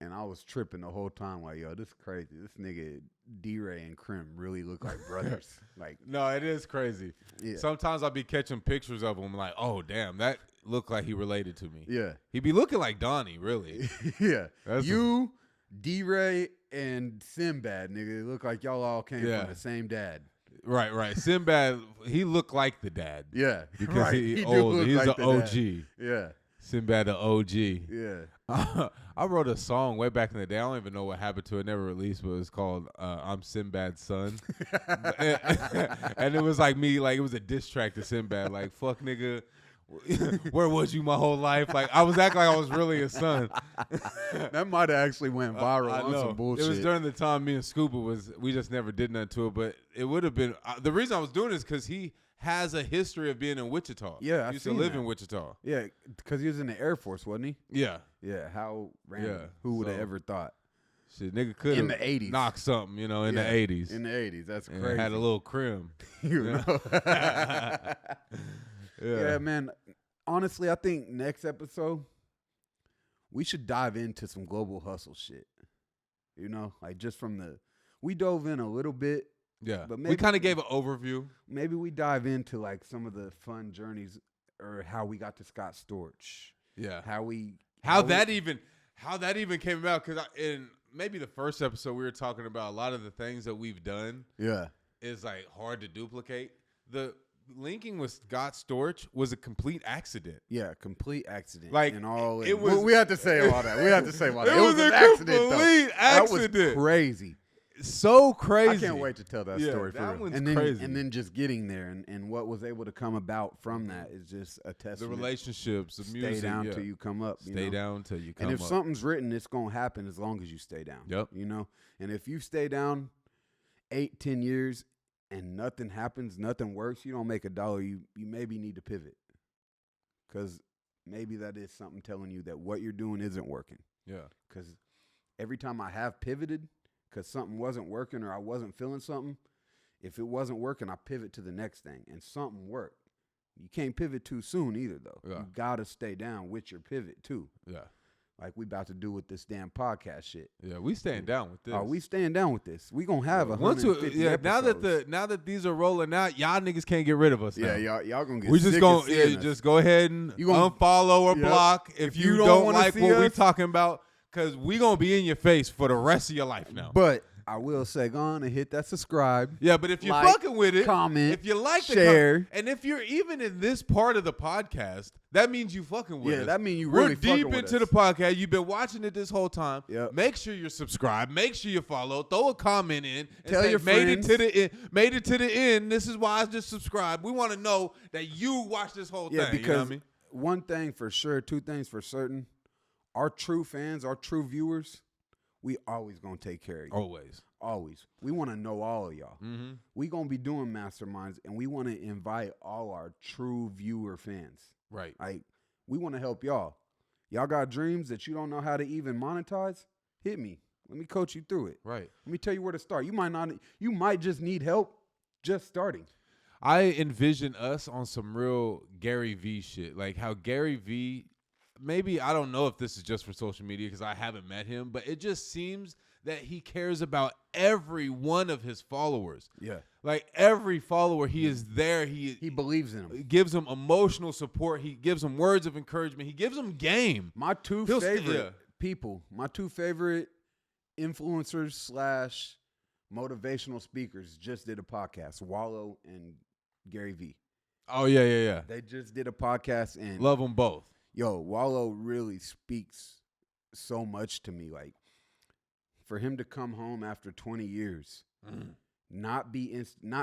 Speaker 2: And I was tripping the whole time like, yo, this is crazy. This nigga D-Ray and Crim really look like brothers. Like,
Speaker 1: No, it is crazy.
Speaker 2: yeah.
Speaker 1: Sometimes I'll be catching pictures of him like, oh, damn, that looked like he related to me.
Speaker 2: Yeah.
Speaker 1: He be looking like Donnie, really.
Speaker 2: Yeah.
Speaker 1: That's
Speaker 2: You, D-Ray, and Sinbad, nigga, it look like y'all all came
Speaker 1: Yeah.
Speaker 2: from the same dad.
Speaker 1: Right. Sinbad, he looked like the dad.
Speaker 2: Yeah.
Speaker 1: Because
Speaker 2: right.
Speaker 1: he
Speaker 2: do
Speaker 1: old.
Speaker 2: look
Speaker 1: He's
Speaker 2: like
Speaker 1: an
Speaker 2: the
Speaker 1: OG.
Speaker 2: dad. Yeah.
Speaker 1: Sinbad, the OG.
Speaker 2: Yeah.
Speaker 1: I wrote a song way back in the day. I don't even know what happened to it. Never released, but it was called "I'm Sinbad's Son," and it was like me, like it was a diss track to Sinbad, like "fuck nigga, where was you my whole life?" Like I was acting like I was really his son.
Speaker 2: That might have actually went viral
Speaker 1: I
Speaker 2: on
Speaker 1: know.
Speaker 2: some bullshit.
Speaker 1: It was during the time me and Scuba we just never did nothing to it, but it would have been the reason I was doing it is because he has a history of being in Wichita.
Speaker 2: Yeah, I
Speaker 1: he used to
Speaker 2: seen
Speaker 1: live
Speaker 2: that.
Speaker 1: in Wichita.
Speaker 2: Yeah, because he was in the Air Force, wasn't he?
Speaker 1: Yeah.
Speaker 2: Yeah, how random.
Speaker 1: Yeah,
Speaker 2: Who would have
Speaker 1: so-
Speaker 2: ever thought?
Speaker 1: Shit, nigga could
Speaker 2: In
Speaker 1: have
Speaker 2: the 80s.
Speaker 1: knocked something, in the
Speaker 2: Yeah,
Speaker 1: 80s.
Speaker 2: In the 80s, that's
Speaker 1: And
Speaker 2: crazy.
Speaker 1: had a little Crim.
Speaker 2: you know?
Speaker 1: Yeah.
Speaker 2: Yeah, man. Honestly, I think next episode, we should dive into some global hustle shit. You know, like just from we dove in a little bit.
Speaker 1: Yeah.
Speaker 2: But
Speaker 1: We
Speaker 2: maybe-
Speaker 1: kind of gave an overview.
Speaker 2: Maybe we dive into like some of the fun journeys or how we got to Scott Storch.
Speaker 1: Yeah.
Speaker 2: How
Speaker 1: that even came about, because in maybe the first episode we were talking about a lot of the things that we've done
Speaker 2: Yeah.
Speaker 1: is like hard to duplicate. The linking with Scott Storch was a complete accident.
Speaker 2: Yeah, complete accident.
Speaker 1: Like,
Speaker 2: and all
Speaker 1: it was-
Speaker 2: we had to say all that. We had to say all that.
Speaker 1: It was
Speaker 2: an
Speaker 1: a
Speaker 2: accident, though.
Speaker 1: complete
Speaker 2: That was
Speaker 1: accident.
Speaker 2: crazy.
Speaker 1: So crazy.
Speaker 2: I can't wait to tell that
Speaker 1: Yeah,
Speaker 2: story for
Speaker 1: that
Speaker 2: real.
Speaker 1: one's
Speaker 2: And then,
Speaker 1: crazy.
Speaker 2: and then just getting there and what was able to come about from that is just a
Speaker 1: The
Speaker 2: testament.
Speaker 1: relationships, the
Speaker 2: Stay
Speaker 1: music.
Speaker 2: down
Speaker 1: yeah.
Speaker 2: till you come up.
Speaker 1: Stay down till you come
Speaker 2: And if
Speaker 1: up.
Speaker 2: something's written, it's gonna happen as long as you stay down.
Speaker 1: Yep.
Speaker 2: You know. And if you stay down 8-10 years and nothing happens, nothing works, you don't make $1. You maybe need to pivot, because maybe that is something telling you that what you're doing isn't working.
Speaker 1: Yeah.
Speaker 2: Because every time I have pivoted, because something wasn't working or I wasn't feeling something, if it wasn't working, I pivot to the next thing, and something worked. You can't pivot too soon either, though.
Speaker 1: Yeah.
Speaker 2: You gotta stay down with your pivot too,
Speaker 1: Yeah.
Speaker 2: like we about to do with this damn podcast shit.
Speaker 1: Yeah. We staying down with this.
Speaker 2: Are we staying down with this? We gonna have
Speaker 1: Once
Speaker 2: 150
Speaker 1: we,
Speaker 2: episodes.
Speaker 1: now that these are rolling out, y'all niggas can't get rid of us.
Speaker 2: yeah,
Speaker 1: now.
Speaker 2: y'all gonna get
Speaker 1: We just
Speaker 2: sick
Speaker 1: gonna
Speaker 2: of seeing us.
Speaker 1: just go ahead and
Speaker 2: You gonna-
Speaker 1: unfollow or
Speaker 2: Yep.
Speaker 1: block if you
Speaker 2: don't
Speaker 1: don't
Speaker 2: wanna
Speaker 1: like
Speaker 2: see
Speaker 1: what we
Speaker 2: us-
Speaker 1: talking about, because we gonna be in your face for the rest of your life now.
Speaker 2: But I will say, go on and hit that subscribe.
Speaker 1: Yeah, but if you're
Speaker 2: like,
Speaker 1: fucking with it,
Speaker 2: comment,
Speaker 1: if you like
Speaker 2: share,
Speaker 1: and if you're even in this part of the podcast, that means you fucking with us.
Speaker 2: Yeah, that means you
Speaker 1: We're
Speaker 2: really fucking
Speaker 1: deep
Speaker 2: with
Speaker 1: into
Speaker 2: us.
Speaker 1: the podcast. You've been watching it this whole time.
Speaker 2: Yep.
Speaker 1: Make sure you're subscribed. Make sure you follow. Throw a comment in. And
Speaker 2: Tell
Speaker 1: say,
Speaker 2: your
Speaker 1: made
Speaker 2: friends.
Speaker 1: it to the end. Made it to the end. This is why I just subscribed. We want to know that you watched this whole
Speaker 2: Yeah,
Speaker 1: thing.
Speaker 2: because
Speaker 1: you know what I mean?
Speaker 2: one thing for sure, two things for certain. Our true fans, our true viewers, we always going to take care of you.
Speaker 1: Always.
Speaker 2: Always. We want to know all of y'all.
Speaker 1: Mm-hmm.
Speaker 2: We going to be doing masterminds, and we want to invite all our true viewer fans.
Speaker 1: Right.
Speaker 2: Like, we want to help y'all. Y'all got dreams that you don't know how to even monetize? Hit me. Let me coach you through it.
Speaker 1: Right.
Speaker 2: Let me tell you where to start. You might just need help just starting.
Speaker 1: I envision us on some real Gary V shit. Like how Gary V, maybe I don't know if this is just for social media because I haven't met him, but it just seems that he cares about every one of his followers.
Speaker 2: Yeah.
Speaker 1: Like every follower, he is there.
Speaker 2: He believes in them.
Speaker 1: Gives them emotional support. He gives them words of encouragement. He gives them game.
Speaker 2: My two favorite people, my two favorite influencers / motivational speakers just did a podcast, Wallow and Gary V.
Speaker 1: Oh, yeah.
Speaker 2: They just did a podcast, and
Speaker 1: Love them both.
Speaker 2: Yo, Wallow really speaks so much to me. Like, for him to come home after 20 years, not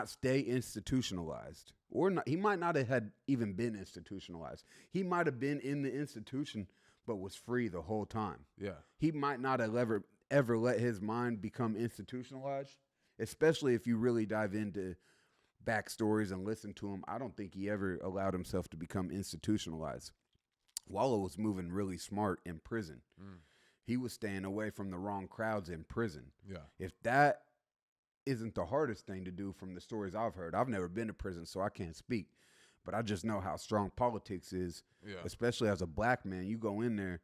Speaker 2: stay institutionalized, or not, he might not have had even been institutionalized. He might have been in the institution, but was free the whole time.
Speaker 1: Yeah.
Speaker 2: He might not have ever let his mind become institutionalized, especially if you really dive into backstories and listen to him. I don't think he ever allowed himself to become institutionalized. Wallow was moving really smart in prison. He was staying away from the wrong crowds in prison. Yeah. If that isn't the hardest thing to do from the stories I've heard, I've never been to prison, so I can't speak. But I just know how strong politics is, especially as a black man. You go in there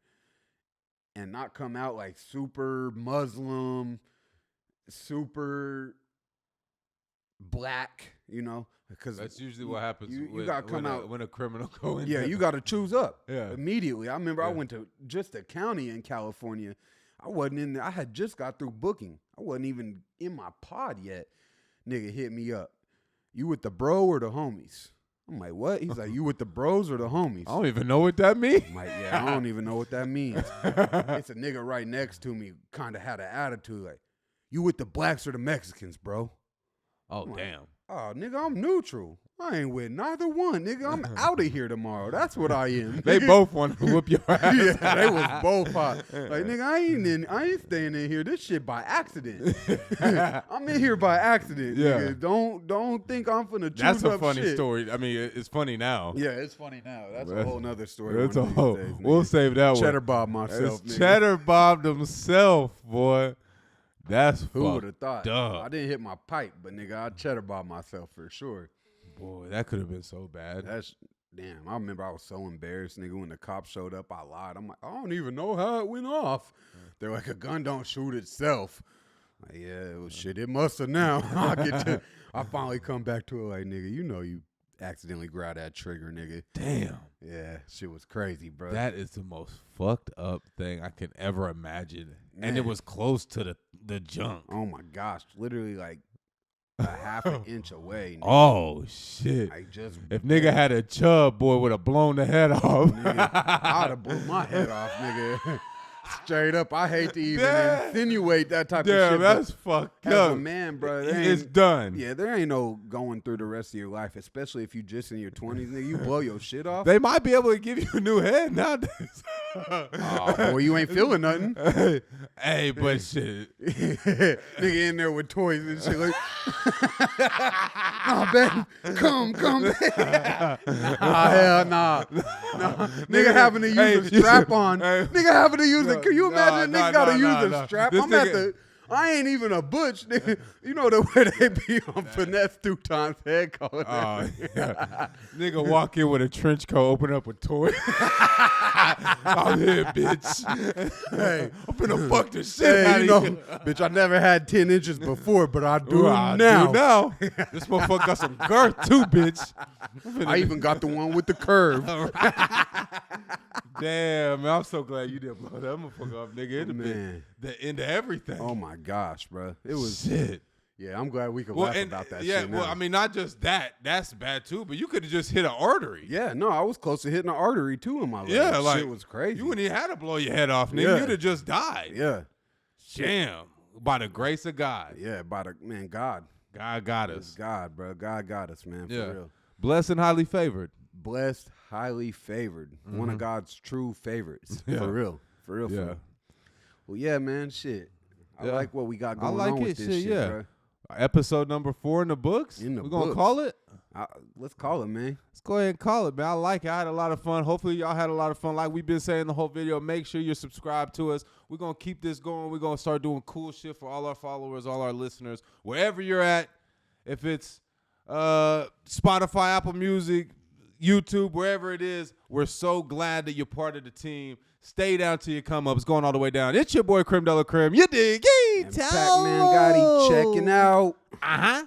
Speaker 2: and not come out like super Muslim, super black, you know, because
Speaker 1: that's usually what happens.
Speaker 2: You got to come out
Speaker 1: when a criminal go in.
Speaker 2: Yeah, you got to choose up.
Speaker 1: Yeah.
Speaker 2: Immediately. I remember I went to just a county in California. I wasn't in there. I had just got through booking. I wasn't even in my pod yet. Nigga hit me up. You with the bro or the homies? I'm like, what? He's like, you with the bros or the homies?
Speaker 1: I don't even know what that means.
Speaker 2: I'm like, yeah, I don't even know what that means. It's a nigga right next to me kind of had an attitude like, you with the blacks or the Mexicans, bro?
Speaker 1: Oh,
Speaker 2: I'm
Speaker 1: damn.
Speaker 2: Like, oh, nigga, I'm neutral. I ain't with neither one, nigga. I'm out of here tomorrow. That's what I am.
Speaker 1: They both want to whoop your ass.
Speaker 2: Yeah, they was both hot. Like, nigga, I ain't staying in here. This shit by accident. I'm in here by accident.
Speaker 1: Yeah.
Speaker 2: Nigga. Don't think I'm finna choose
Speaker 1: That's a
Speaker 2: up
Speaker 1: funny
Speaker 2: shit.
Speaker 1: story. I mean, it's funny now.
Speaker 2: Yeah, it's funny now. That's a whole nother story.
Speaker 1: That's
Speaker 2: one
Speaker 1: a
Speaker 2: of
Speaker 1: whole.
Speaker 2: these days,
Speaker 1: We'll
Speaker 2: nigga.
Speaker 1: save that one.
Speaker 2: Cheddar Bob myself.
Speaker 1: That's
Speaker 2: nigga.
Speaker 1: Cheddar Bob himself, boy. That's
Speaker 2: Who would have thought?
Speaker 1: Duh.
Speaker 2: I didn't hit my pipe, but nigga, I cheddar bob myself for sure.
Speaker 1: Boy, that could have been so bad.
Speaker 2: That's damn. I remember I was so embarrassed, nigga, when the cops showed up. I lied. I'm like, I don't even know how it went off. They're like, a gun don't shoot itself. Like, yeah, it was shit. It must have now. I finally come back to it like, nigga, you know you accidentally grabbed that trigger, nigga.
Speaker 1: Damn.
Speaker 2: Yeah, shit was crazy, bro.
Speaker 1: That is the most fucked up thing I can ever imagine.
Speaker 2: Man.
Speaker 1: And it was close to the junk.
Speaker 2: Oh my gosh, literally like a half an inch away. Nigga.
Speaker 1: Oh shit!
Speaker 2: Like just
Speaker 1: if nigga had a chub, boy would have blown the head off.
Speaker 2: Nigga, I'd have blew my head off, nigga. Straight up, I hate to even insinuate that type of shit.
Speaker 1: Yeah, that's fucked
Speaker 2: as
Speaker 1: up.
Speaker 2: a man, bro,
Speaker 1: It's done.
Speaker 2: Yeah, there ain't no going through the rest of your life, especially if you just in your 20s, nigga. You blow your shit off.
Speaker 1: They might be able to give you a new head nowadays.
Speaker 2: Oh, boy, you ain't feeling nothing.
Speaker 1: Hey, but shit.
Speaker 2: Nigga in there with toys and shit like, nah, baby, come, baby. Nah, hell nah. Nigga having to use a strap on. Nigga having to use it. Can you imagine nigga got to use a strap?
Speaker 1: This
Speaker 2: I'm at the... I ain't even a butch, nigga. You know the way they be on finesse 2 times head collar.
Speaker 1: Oh, yeah. Nigga walk in with a trench coat, open up a toy. I'm here, bitch.
Speaker 2: Hey,
Speaker 1: I'm finna fuck this shit out
Speaker 2: you know,
Speaker 1: of you.
Speaker 2: bitch, I never had 10 inches before, but I do
Speaker 1: I
Speaker 2: now.
Speaker 1: do now. This motherfucker got some girth too, bitch.
Speaker 2: I even got the one with the curve.
Speaker 1: Damn, man, I'm so glad you didn't blow that motherfucker up, nigga. It'd have been the end of everything.
Speaker 2: Oh my gosh, bro. It was
Speaker 1: shit.
Speaker 2: Yeah, I'm glad we could laugh about that shit now.
Speaker 1: Well, I mean, not just that. That's bad too, but you could have just hit an artery.
Speaker 2: Yeah, no, I was close to hitting an artery too in my leg.
Speaker 1: Yeah, like
Speaker 2: shit was crazy.
Speaker 1: You wouldn't even had to blow your head off, nigga.
Speaker 2: Yeah.
Speaker 1: You'd have just died.
Speaker 2: Yeah.
Speaker 1: Damn. By the grace of God.
Speaker 2: Yeah, God.
Speaker 1: God got us.
Speaker 2: God, bro. God got us, man. For real.
Speaker 1: Blessed and highly favored.
Speaker 2: Blessed, highly favored. One of God's true favorites.
Speaker 1: Yeah.
Speaker 2: For real. For real.
Speaker 1: Yeah.
Speaker 2: Well, yeah, man. Shit. I like what we got going on with this shit,
Speaker 1: yeah.
Speaker 2: bro.
Speaker 1: Episode number 4 in the books.
Speaker 2: We're
Speaker 1: going to call it?
Speaker 2: Let's call it, man.
Speaker 1: Let's go ahead and call it, man. I like it. I had a lot of fun. Hopefully, y'all had a lot of fun. Like we've been saying the whole video, make sure you're subscribed to us. We're going to keep this going. We're going to start doing cool shit for all our followers, all our listeners, wherever you're at. If it's Spotify, Apple Music, YouTube, wherever it is, we're so glad that you're part of the team. Stay down till you come up. It's going all the way down. It's your boy, Crim, Dela, Crim. You dig?
Speaker 2: And Pacman Gotti checking out.
Speaker 1: Uh-huh.